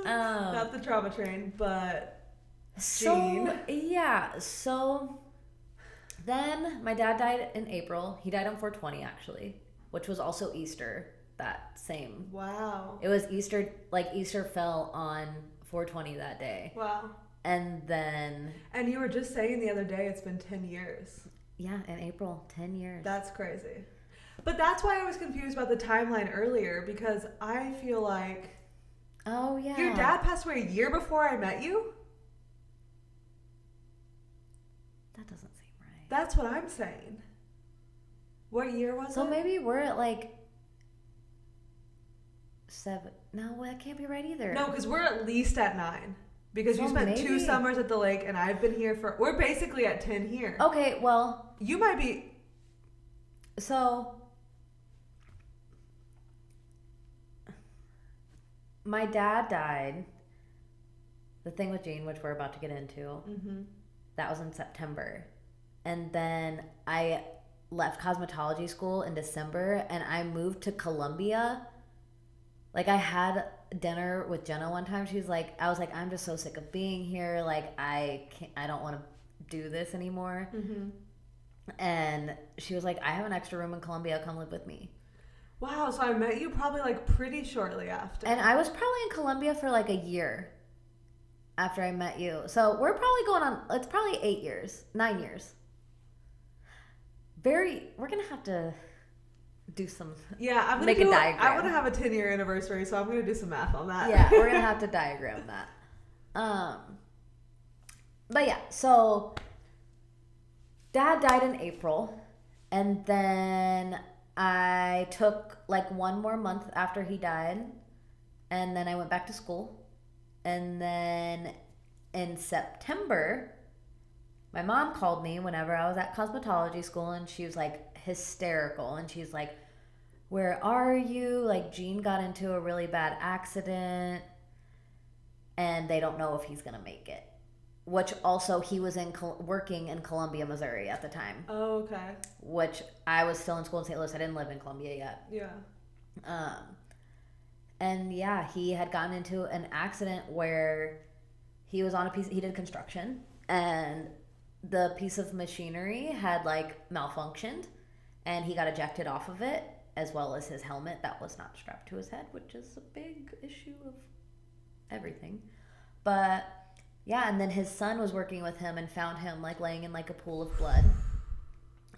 Speaker 2: Not the trauma train, but
Speaker 1: So
Speaker 2: Gene.
Speaker 1: yeah, so then my dad died in April. He died on 4/20 actually, which was also Easter that same.
Speaker 2: wow.
Speaker 1: It was Easter, like Easter fell on 4/20 that day,
Speaker 2: Wow.
Speaker 1: and then
Speaker 2: And you were just saying the other day it's been 10 years.
Speaker 1: yeah, in April, 10 years.
Speaker 2: That's crazy. But that's why I was confused about the timeline earlier, because I feel like
Speaker 1: Oh yeah,
Speaker 2: your dad passed away a year before I met you?
Speaker 1: That doesn't seem right.
Speaker 2: That's what I'm saying. What year was
Speaker 1: So
Speaker 2: it?
Speaker 1: maybe we're at like 7. No, that can't be right either.
Speaker 2: No, because we're at least at 9. Because you
Speaker 1: So
Speaker 2: spent 2
Speaker 1: maybe-
Speaker 2: summers at the lake, and I've been here for. We're basically at 10 here.
Speaker 1: Okay, well,
Speaker 2: You might be.
Speaker 1: so my dad died. The thing with Gene, which we're about to get into,
Speaker 2: Mm-hmm.
Speaker 1: that was in September. And then I left cosmetology school in December and I moved to Columbia. Like, I had dinner with Jenna one time. She was like, I was like, I'm just so sick of being here. Like, I don't want to do this anymore.
Speaker 2: Mm-hmm.
Speaker 1: And she was like, I have an extra room in Columbia. Come live with me.
Speaker 2: Wow, so I met you probably like pretty shortly after.
Speaker 1: And I was probably in Columbia for like a year. after I met you. So we're probably going on, it's probably 8 years, 9 years. We're going to have to do some,
Speaker 2: Yeah, I'm gonna
Speaker 1: make a diagram.
Speaker 2: I want to have a 10-year anniversary, so I'm gonna do some math on that.
Speaker 1: Yeah, we're going to have to diagram that. But yeah, so Dad died in April, and then I took like 1 more month after he died, and then I went back to school. And then in September, my mom called me whenever I was at cosmetology school, and she was like hysterical. And she's like, "Where are you? Like, Gene got into a really bad accident, and they don't know if he's going to make it." Which also, he was working in Columbia, Missouri at the time.
Speaker 2: Oh, okay.
Speaker 1: Which I was still in school in St. Louis. I didn't live in Columbia yet.
Speaker 2: Yeah.
Speaker 1: And yeah, he had gotten into an accident where he was on he did construction, and the piece of machinery had like malfunctioned, and he got ejected off of it, as well as his helmet that was not strapped to his head, which is a big issue of everything. But yeah, and then his son was working with him and found him like laying in like a pool of blood.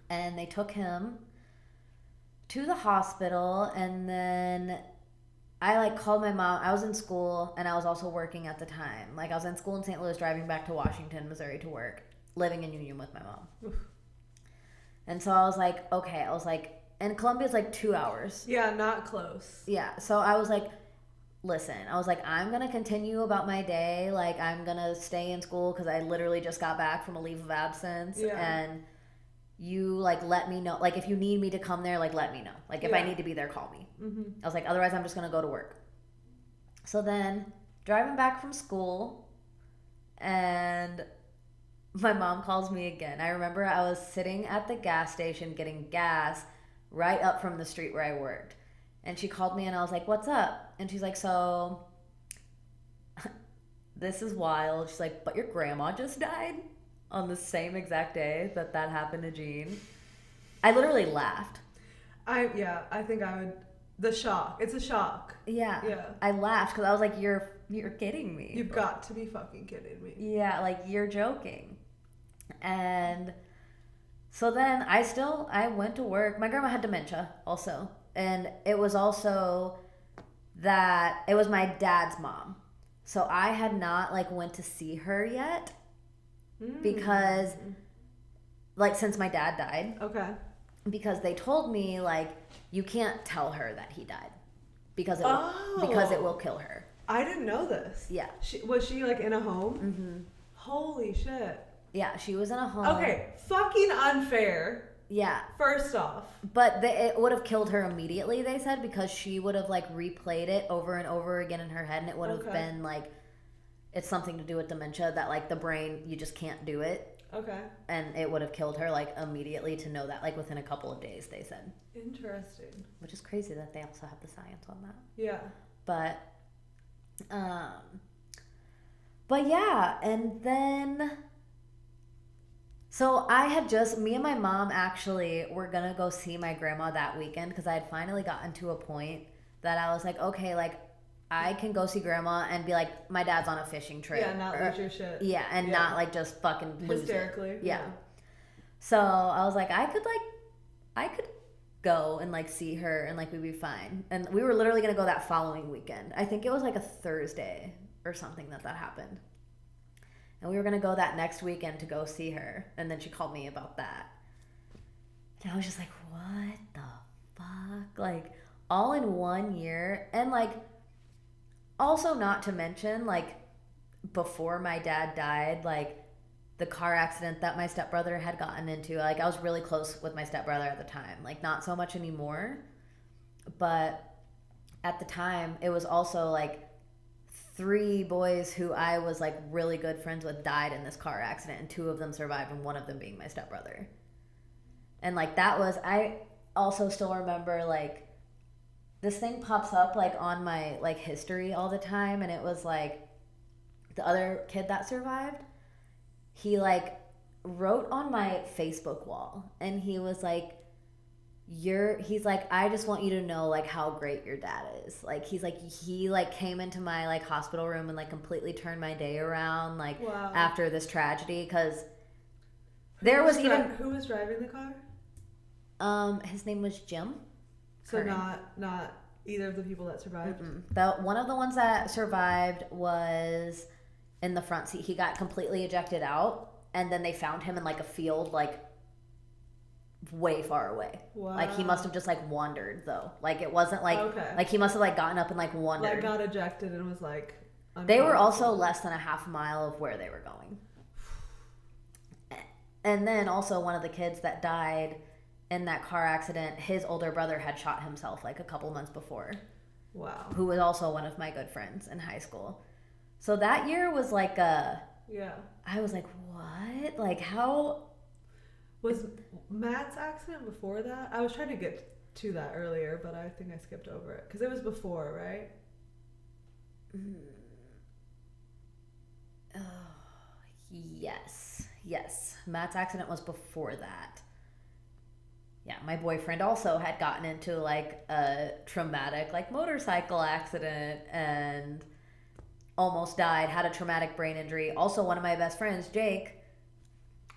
Speaker 1: And they took him to the hospital, and then I like called my mom. I was in school, and I was also working at the time. Like, I was in school in St. Louis, driving back to Washington, Missouri to work, living in Union with my mom. Oof. And so I was like, okay, and Columbia's like 2 hours.
Speaker 2: Yeah, not close.
Speaker 1: Yeah, so I was like, listen, I'm going to continue about my day. Like, I'm going to stay in school because I literally just got back from a leave of absence.
Speaker 2: Yeah.
Speaker 1: And you, like, let me know. Like, if you need me to come there, like, let me know. Like, if I need to be there, call me. Mm-hmm. I was like, otherwise, I'm just going to go to work. So then, driving back from school, and my mom calls me again. I remember I was sitting at the gas station getting gas right up from the street where I worked. And she called me, and I was like, "What's up?" And she's like, "So, this is wild." She's like, "But your grandma just died on the same exact day that happened to Gene." I literally laughed.
Speaker 2: I think I would. The shock. It's a shock.
Speaker 1: Yeah.
Speaker 2: Yeah.
Speaker 1: I laughed because I was like, "You're kidding me."
Speaker 2: You've got to be fucking kidding me.
Speaker 1: Yeah, like, you're joking. And so then I went to work. My grandma had dementia also. And it was also that it was my dad's mom. So I had not like went to see her yet because like since my dad died.
Speaker 2: Okay.
Speaker 1: Because they told me like you can't tell her that he died because it will kill her.
Speaker 2: I didn't know this.
Speaker 1: Yeah.
Speaker 2: Was she like in a home?
Speaker 1: Mm-hmm.
Speaker 2: Holy shit.
Speaker 1: Yeah, she was in a home.
Speaker 2: Okay, fucking unfair.
Speaker 1: Yeah.
Speaker 2: First off.
Speaker 1: But it would have killed her immediately, they said, because she would have, like, replayed it over and over again in her head, and it would have been, like, it's something to do with dementia, that, like, the brain, you just can't do it.
Speaker 2: Okay.
Speaker 1: And it would have killed her, like, immediately to know that, like, within a couple of days, they said.
Speaker 2: Interesting.
Speaker 1: Which is crazy that they also have the science on that.
Speaker 2: Yeah.
Speaker 1: But yeah, and then... So me and my mom actually were going to go see my grandma that weekend because I had finally gotten to a point that I was like, okay, like, I can go see grandma and be like, my dad's on a fishing trip.
Speaker 2: Yeah, not lose your shit.
Speaker 1: Yeah, and not, like, just fucking lose
Speaker 2: hysterically.
Speaker 1: It. Yeah. So I was like, I could go and, like, see her and, like, we'd be fine. And we were literally going to go that following weekend. I think it was, like, a Thursday or something that happened. And we were going to go that next weekend to go see her. And then she called me about that. And I was just like, what the fuck? Like, all in 1 year. And, like, also not to mention, like, before my dad died, like, the car accident that my stepbrother had gotten into. Like, I was really close with my stepbrother at the time. Like, not so much anymore. But at the time, it was also, like, 3 boys who I was, like, really good friends with died in this car accident, and 2 of them survived, and 1 of them being my stepbrother. And, like, I also still remember, like, this thing pops up, like, on my, like, history all the time, and it was, like, the other kid that survived, he, like, wrote on my Facebook wall, and he was like, he's like, I just want you to know like how great your dad is. Like he's like, he like came into my like hospital room and like completely turned my day around like
Speaker 2: Wow.
Speaker 1: after this tragedy, because
Speaker 2: Who
Speaker 1: there was even
Speaker 2: who was driving the car?
Speaker 1: his name was Jim.
Speaker 2: So
Speaker 1: Curran.
Speaker 2: not either of the people that survived.
Speaker 1: One of the ones that survived was in the front seat. He got completely ejected out, and then they found him in like a field like way far away.
Speaker 2: Wow.
Speaker 1: Like he must have just like wandered though. Like it wasn't like
Speaker 2: Okay.
Speaker 1: like he must have like gotten up and like wandered.
Speaker 2: Like got ejected and was like.
Speaker 1: They were
Speaker 2: unconscious.
Speaker 1: also less than a half mile of where they were going. And then also one of the kids that died in that car accident, his older brother had shot himself like a couple months before.
Speaker 2: Wow.
Speaker 1: Who was also one of my good friends in high school. So that year was like I was like, what? Like how?
Speaker 2: Was Matt's accident before that? I was trying to get to that earlier, but I think I skipped over it. Because it was before, right?
Speaker 1: Oh, yes. Matt's accident was before that. Yeah, my boyfriend also had gotten into like a traumatic like motorcycle accident and almost died, had a traumatic brain injury. Also, one of my best friends, Jake,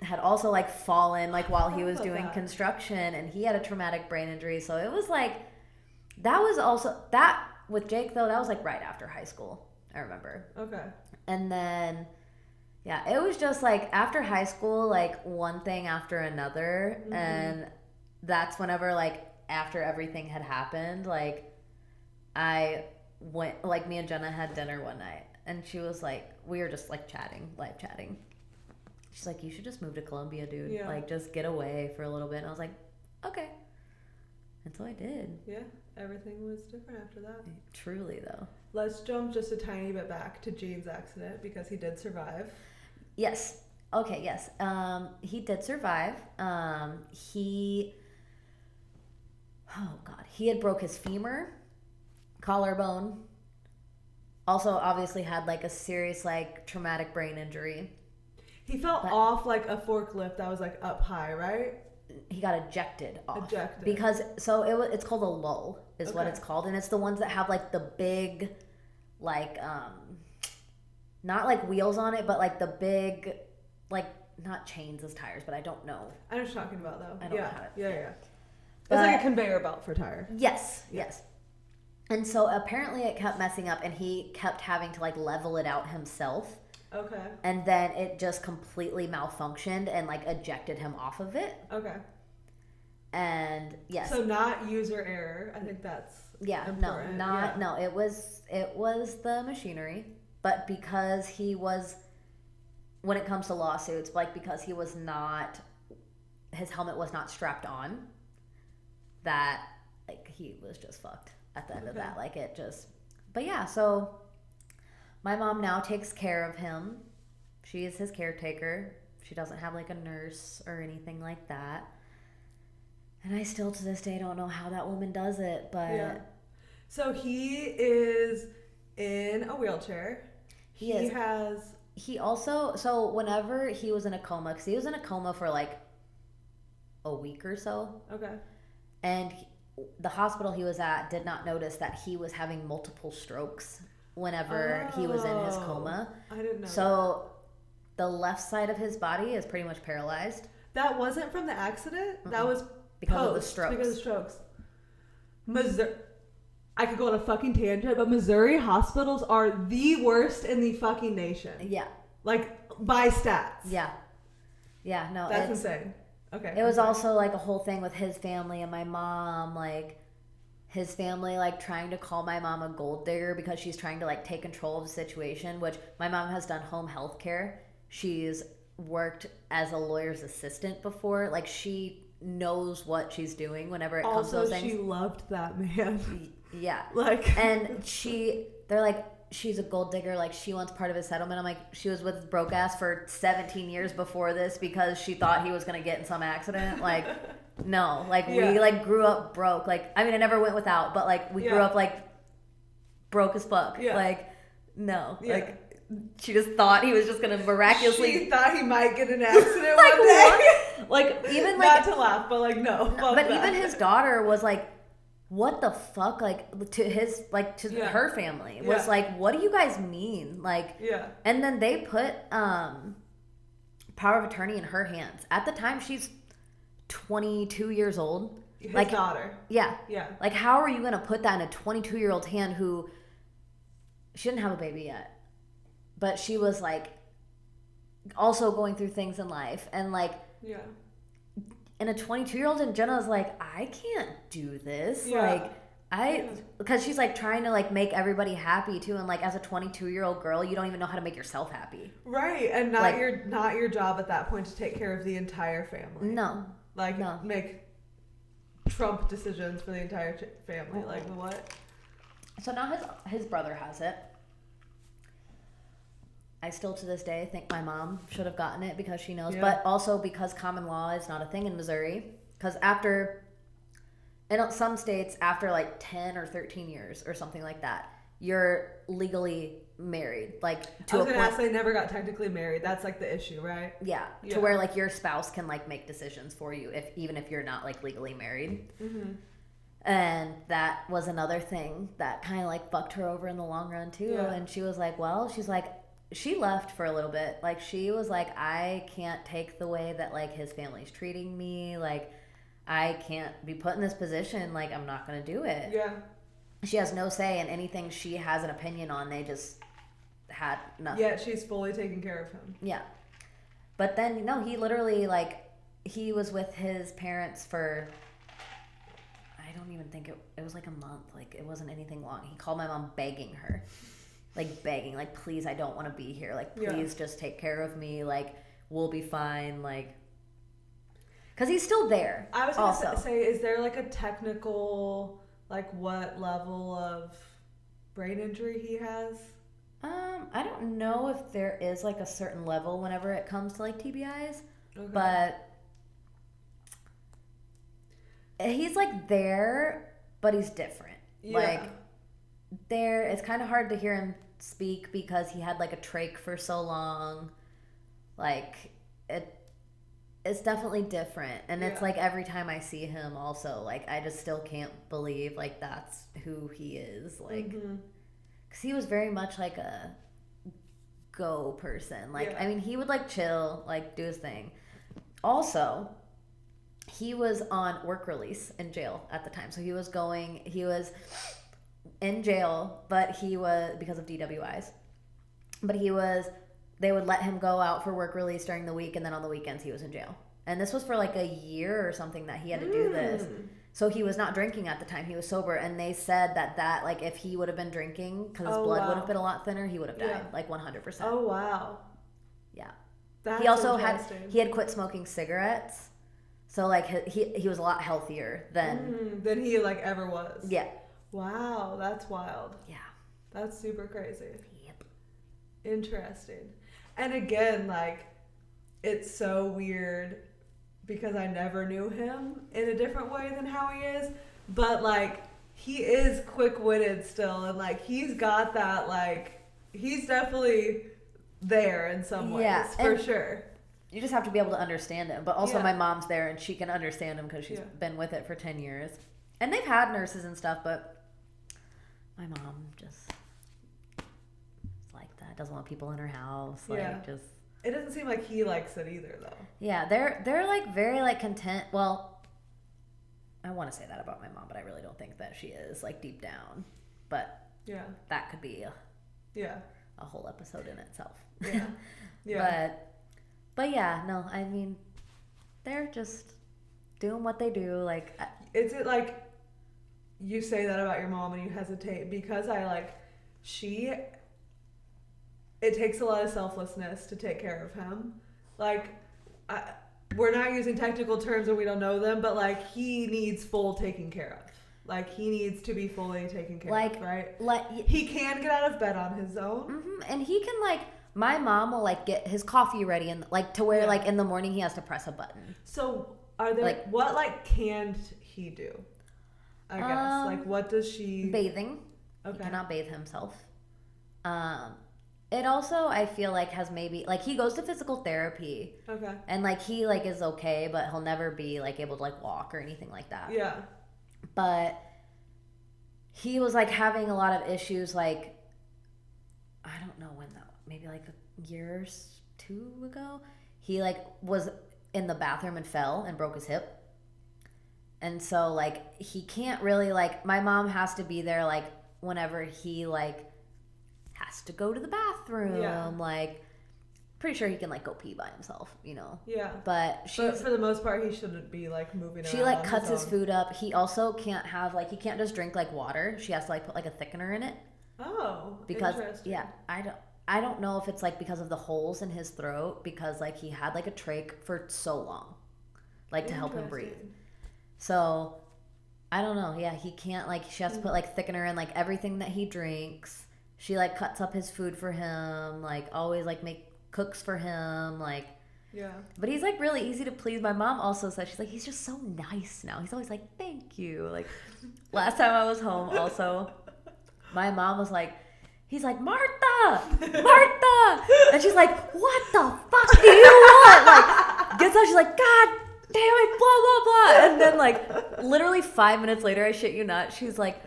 Speaker 1: had also like fallen like while he was doing construction, and he had a traumatic brain injury. So it was like that was also that with Jake though, that was like right after high school, I remember.
Speaker 2: Okay.
Speaker 1: And then yeah, it was just like after high school, like one thing after another. And that's whenever like after everything had happened, like I went, like me and Jenna had dinner one night, and she was like, we were just like live chatting. She's like, you should just move to Columbia, dude.
Speaker 2: Yeah.
Speaker 1: Like just get away for a little bit. And I was like, okay. And so I did.
Speaker 2: Yeah, everything was different after that.
Speaker 1: Truly though.
Speaker 2: Let's jump just a tiny bit back to Gene's accident because he did survive.
Speaker 1: Yes. Okay, yes. He did survive. He had broke his femur, collarbone. Also, obviously had like a serious like traumatic brain injury.
Speaker 2: He fell off like a forklift that was like up high, right?
Speaker 1: He got ejected off.
Speaker 2: Ejected.
Speaker 1: Because it's called a lull is what it's called, and it's the ones that have like the big, like not like wheels on it, but like the big, like not chains as tires, but I don't know.
Speaker 2: I know what you're talking about though.
Speaker 1: I don't know how to.
Speaker 2: Yeah.
Speaker 1: But,
Speaker 2: it's like a conveyor belt for tire.
Speaker 1: Yes. And so apparently it kept messing up, and he kept having to like level it out himself.
Speaker 2: Okay.
Speaker 1: And then it just completely malfunctioned and like ejected him off of it.
Speaker 2: Okay.
Speaker 1: And yes.
Speaker 2: So not user error. I think that's important.
Speaker 1: No. It was the machinery, but because he was, when it comes to lawsuits, like because he was not, his helmet was not strapped on, that like he was just fucked at the end of that. Like it just, but yeah, so my mom now takes care of him. She is his caretaker. She doesn't have like a nurse or anything like that. And I still to this day don't know how that woman does it, but
Speaker 2: yeah. So he is in a wheelchair.
Speaker 1: He is.
Speaker 2: has.
Speaker 1: He also, so whenever he was in a coma, because he was in a coma for like a week or so.
Speaker 2: Okay.
Speaker 1: And the hospital he was at did not notice that he was having multiple strokes whenever he was in his coma.
Speaker 2: I didn't know.
Speaker 1: So the left side of his body is pretty much paralyzed.
Speaker 2: That wasn't from the accident? That was
Speaker 1: because of the strokes.
Speaker 2: Because of the strokes. Missouri. I could go on a fucking tangent, but Missouri hospitals are the worst in the fucking nation.
Speaker 1: Yeah.
Speaker 2: Like, by stats.
Speaker 1: Yeah. Yeah, no.
Speaker 2: That's insane. Okay.
Speaker 1: It was also like a whole thing with his family and my mom, like his family like trying to call my mom a gold digger because she's trying to like take control of the situation, which my mom has done home health care. She's worked as a lawyer's assistant before. Like she knows what she's doing whenever it comes to those things.
Speaker 2: Also, she loved that man.
Speaker 1: Yeah.
Speaker 2: Like,
Speaker 1: and they're like, she's a gold digger, like she wants part of his settlement. I'm like, she was with his broke ass for 17 years before this because she thought he was gonna get in some accident. Like, no, like we like grew up broke. Like, I mean, I never went without, but like we grew up like broke as fuck. Like, no, like she just thought he was just gonna miraculously.
Speaker 2: She thought he might get an accident one day.
Speaker 1: Like, even
Speaker 2: Not
Speaker 1: like,
Speaker 2: to laugh, but like, no. Fuck
Speaker 1: but
Speaker 2: that.
Speaker 1: even his daughter was like, what the fuck? Like, to his, like, to
Speaker 2: Yeah.
Speaker 1: her family was
Speaker 2: Yeah.
Speaker 1: like, what do you guys mean? Like,
Speaker 2: Yeah.
Speaker 1: and then they put power of attorney in her hands. At the time, she's 22 years old.
Speaker 2: His
Speaker 1: Like,
Speaker 2: daughter.
Speaker 1: yeah.
Speaker 2: Yeah.
Speaker 1: Like, how are you going to put that in a 22-year-old hand who, she didn't have a baby yet, but she was like also going through things in life, and like,
Speaker 2: Yeah.
Speaker 1: and a 22-year-old, and Jenna was like, I can't do this.
Speaker 2: Yeah.
Speaker 1: Like, because she's like trying to like make everybody happy too, and like as a 22-year-old girl, you don't even know how to make yourself happy.
Speaker 2: Right, and not
Speaker 1: Like-
Speaker 2: your job at that point to take care of the entire family.
Speaker 1: No.
Speaker 2: Like,
Speaker 1: No.
Speaker 2: make Trump decisions for the entire family. Like, what?
Speaker 1: So now his brother has it. I still to this day think my mom should have gotten it because she knows,
Speaker 2: Yeah.
Speaker 1: but also because common law is not a thing in Missouri. Because in some states, after like 10 or 13 years or something like that, you're legally married. Like, to
Speaker 2: I
Speaker 1: a
Speaker 2: was gonna
Speaker 1: point.
Speaker 2: ask, they never got technically married. That's like the issue, right?
Speaker 1: Yeah,
Speaker 2: Yeah.
Speaker 1: to where like your spouse can like make decisions for you even if you're not like legally married.
Speaker 2: Mm-hmm.
Speaker 1: And that was another thing that kind of like fucked her over in the long run too.
Speaker 2: Yeah.
Speaker 1: And she was like, well, she's like, she left for a little bit. Like, she was like, I can't take the way that like his family's treating me. Like, I can't be put in this position. Like, I'm not gonna do it.
Speaker 2: Yeah.
Speaker 1: She has no say in anything she has an opinion on. They just had nothing.
Speaker 2: Yet she's fully taking care of him.
Speaker 1: Yeah. But then, no, he literally, like, he was with his parents for, I don't even think it was like a month. Like, it wasn't anything long. He called my mom begging her. Like, begging. Like, please, I don't want to be here. Like,
Speaker 2: Yeah.
Speaker 1: please just take care of me. Like, we'll be fine. Like, because he's still there.
Speaker 2: I was
Speaker 1: also.
Speaker 2: gonna say, is there like a technical, like, what level of brain injury he has?
Speaker 1: I don't know if there is, like, a certain level whenever it comes to, like, TBIs.
Speaker 2: Okay.
Speaker 1: But he's like there, but he's different.
Speaker 2: Yeah.
Speaker 1: Like, there, it's kind of hard to hear him speak because he had like a trach for so long. Like, it's definitely different, and it's
Speaker 2: Yeah.
Speaker 1: like every time I see him, also like I just still can't believe like that's who he is. Like,
Speaker 2: Mhm.
Speaker 1: because he was very much like a go person. Like,
Speaker 2: Yeah.
Speaker 1: I mean, he would like chill, like do his thing. Also, he was on work release in jail at the time. So he was in jail, but he was, because of DWIs. But they would let him go out for work release during the week, and then on the weekends he was in jail. And this was for like a year or something that he had to do this. So he was not drinking at the time. He was sober, and they said that like if he would have been drinking, because his
Speaker 2: Oh,
Speaker 1: blood
Speaker 2: wow.
Speaker 1: would have been a lot thinner, he would have died,
Speaker 2: Yeah.
Speaker 1: like 100%.
Speaker 2: Oh wow.
Speaker 1: Yeah.
Speaker 2: That's
Speaker 1: He also
Speaker 2: interesting.
Speaker 1: had quit smoking cigarettes, so like he was a lot healthier than
Speaker 2: than he like ever was.
Speaker 1: yeah.
Speaker 2: Wow, that's wild.
Speaker 1: Yeah.
Speaker 2: That's super crazy.
Speaker 1: Yep.
Speaker 2: Interesting. And again, like, it's so weird because I never knew him in a different way than how he is. But, like, he is quick-witted still. And, like, he's got that, like, he's definitely there in some ways.
Speaker 1: Yeah,
Speaker 2: For
Speaker 1: and-
Speaker 2: sure.
Speaker 1: You just have to be able to understand him. But also
Speaker 2: Yeah.
Speaker 1: my mom's there, and she can understand him because she's
Speaker 2: Yeah.
Speaker 1: been with it for 10 years. And they've had nurses and stuff, but my mom just is like that. Doesn't want people in her house. Like,
Speaker 2: Yeah.
Speaker 1: just...
Speaker 2: It doesn't seem like he likes it either, though.
Speaker 1: Yeah, they're like very like content. Well, I want to say that about my mom, but I really don't think that she is, like, deep down. But
Speaker 2: Yeah.
Speaker 1: that could be
Speaker 2: Yeah.
Speaker 1: a whole episode in itself.
Speaker 2: Yeah. Yeah.
Speaker 1: But yeah, no, I mean, they're just doing what they do. Like,
Speaker 2: Is it like you say that about your mom and you hesitate because it takes a lot of selflessness to take care of him. Like, we're not using technical terms and we don't know them, but like he needs full taking care of. Like, he needs to be fully taken care of, right?
Speaker 1: like,
Speaker 2: He can get out of bed on his own.
Speaker 1: and he can, like, my mom will like get his coffee ready and like to where
Speaker 2: Yeah.
Speaker 1: like in the morning he has to press a button.
Speaker 2: So are there
Speaker 1: Like-
Speaker 2: what like can't he do? I guess like what does she?
Speaker 1: Bathing. He
Speaker 2: Okay.
Speaker 1: cannot bathe himself. It also, I feel like, has maybe, like, he goes to physical therapy.
Speaker 2: Okay.
Speaker 1: And, like, he, like, is okay, but he'll never be, like, able to, like, walk or anything like that.
Speaker 2: Yeah.
Speaker 1: But he was, like, having a lot of issues, like, I don't know when that, maybe, like, a year or two ago. He, like, was in the bathroom and fell and broke his hip. And so, like, he can't really, like, my mom has to be there, like, whenever he, like, has to go to the bathroom.
Speaker 2: Yeah.
Speaker 1: Like, pretty sure he can, like, go pee by himself, you know?
Speaker 2: Yeah.
Speaker 1: But
Speaker 2: for the most part, he shouldn't be, like, moving around.
Speaker 1: She, like, cuts his food up. He also can't have, like, he can't just drink, like, water. She has to, like, put, like, a thickener in it.
Speaker 2: Oh,
Speaker 1: because,
Speaker 2: interesting.
Speaker 1: Yeah, I don't know if it's, like, because of the holes in his throat, because, like, he had, like, a trach for so long, like, to help him breathe. So, I don't know. Yeah, he can't, like, she has to put, like, thickener in, like, everything that he drinks. She, like, cuts up his food for him, like, always, like, cooks for him, like.
Speaker 2: Yeah.
Speaker 1: But he's, like, really easy to please. My mom also said, she's like, he's just so nice now. He's always like, thank you. Like, last time I was home also, my mom was like, he's like, Martha! And she's like, what the fuck do you want? Like, gets up, she's like, God damn it, blah, blah, blah. And then, like, literally 5 minutes later, I shit you not, she's like,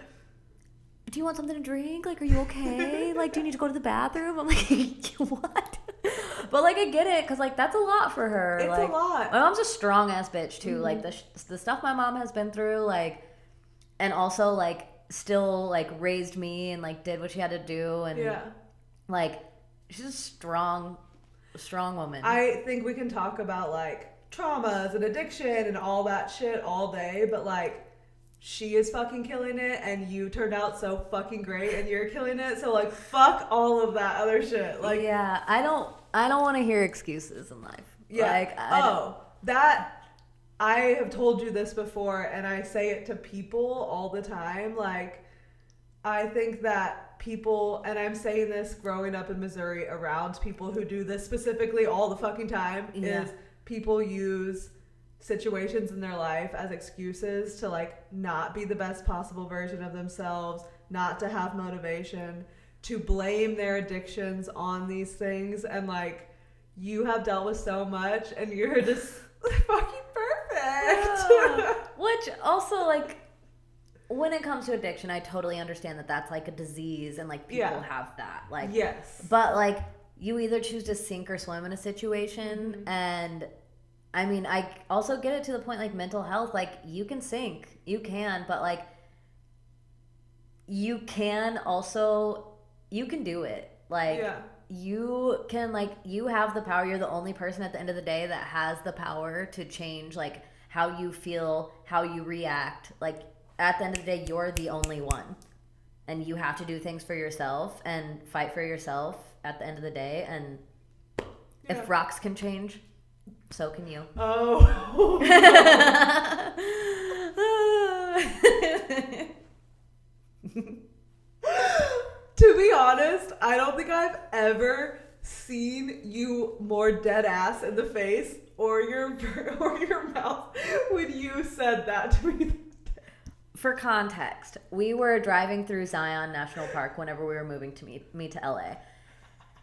Speaker 1: do you want something to drink? Like, are you okay? Like, do you need to go to the bathroom? I'm like, what? But, like, I get it, because, like, that's a lot for her.
Speaker 2: It's
Speaker 1: like,
Speaker 2: a lot.
Speaker 1: My mom's a strong-ass bitch, too.
Speaker 2: Mm-hmm.
Speaker 1: Like, the stuff my mom has been through, like, and also, like, still, like, raised me and, like, did what she had to do. And,
Speaker 2: yeah.
Speaker 1: like, she's a strong woman.
Speaker 2: I think we can talk about, like, traumas and addiction and all that shit all day, but, like, she is fucking killing it, and you turned out so fucking great, and you're killing it. So, like, fuck all of that other shit. Like,
Speaker 1: yeah, I don't want to hear excuses in life.
Speaker 2: Yeah.
Speaker 1: Like,
Speaker 2: I have told you this before, and I say it to people all the time. Like, I think that people, and I'm saying this growing up in Missouri around people who do this specifically all the fucking time,
Speaker 1: Yeah.
Speaker 2: is people use situations in their life as excuses to, like, not be the best possible version of themselves, not to have motivation, to blame their addictions on these things. And, like, you have dealt with so much, and you're just fucking perfect.
Speaker 1: Yeah. Which also, like, when it comes to addiction, I totally understand that that's, like, a disease, and, like, people have that. Like,
Speaker 2: yes.
Speaker 1: But, like, you either choose to sink or swim in a situation,
Speaker 2: Mm-hmm.
Speaker 1: and I mean, I also get it to the point, like, mental health, like, you can sink, you can, but, like, you can also, you can do it. Like,
Speaker 2: Yeah.
Speaker 1: you can, like, you have the power. You're the only person at the end of the day that has the power to change, like, how you feel, how you react. Like, at the end of the day, you're the only one. And you have to do things for yourself and fight for yourself at the end of the day. And if rocks can change, so can you.
Speaker 2: Oh. To be honest, I don't think I've ever seen you more dead ass in the face or your mouth when you said that to me.
Speaker 1: For context, we were driving through Zion National Park whenever we were moving to me to LA.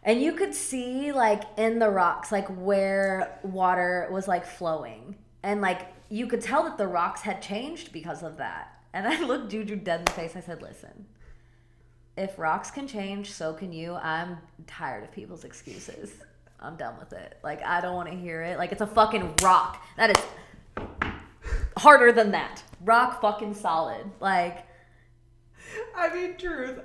Speaker 1: And you could see, like, in the rocks, like, where water was, like, flowing. And, like, you could tell that the rocks had changed because of that. And I looked Juju dead in the face. I said, listen, if rocks can change, so can you. I'm tired of people's excuses. I'm done with it. Like, I don't want to hear it. Like, it's a fucking rock. That is harder than that. Rock fucking solid. Like,
Speaker 2: I mean, truth.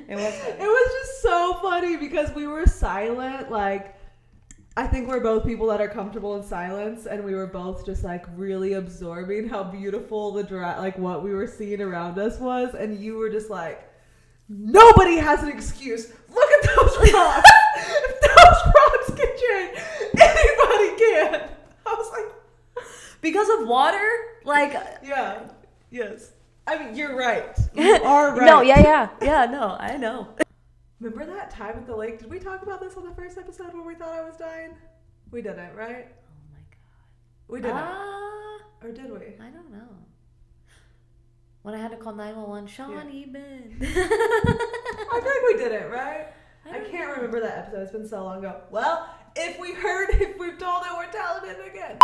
Speaker 2: And
Speaker 1: it was
Speaker 2: just so funny because we were silent. Like, I think we're both people that are comfortable in silence, and we were both just, like, really absorbing how beautiful like, what we were seeing around us was. And you were just like, nobody has an excuse. Look at those rocks. If those rocks can change, anybody can. I was like,
Speaker 1: because of water? Like,
Speaker 2: yeah. Yes. I mean, you're right. You are right.
Speaker 1: No, yeah. Yeah, no, I know.
Speaker 2: Remember that time at the lake? Did we talk about this on the first episode where we thought I was dying? We didn't, right?
Speaker 1: Oh my god.
Speaker 2: We didn't. Or did we?
Speaker 1: I don't know. When I had to call 911, Shawnee Ben.
Speaker 2: I feel like we didn't, right? I can't remember that episode. It's been so long ago. Well, if we've told it, we're telling it again.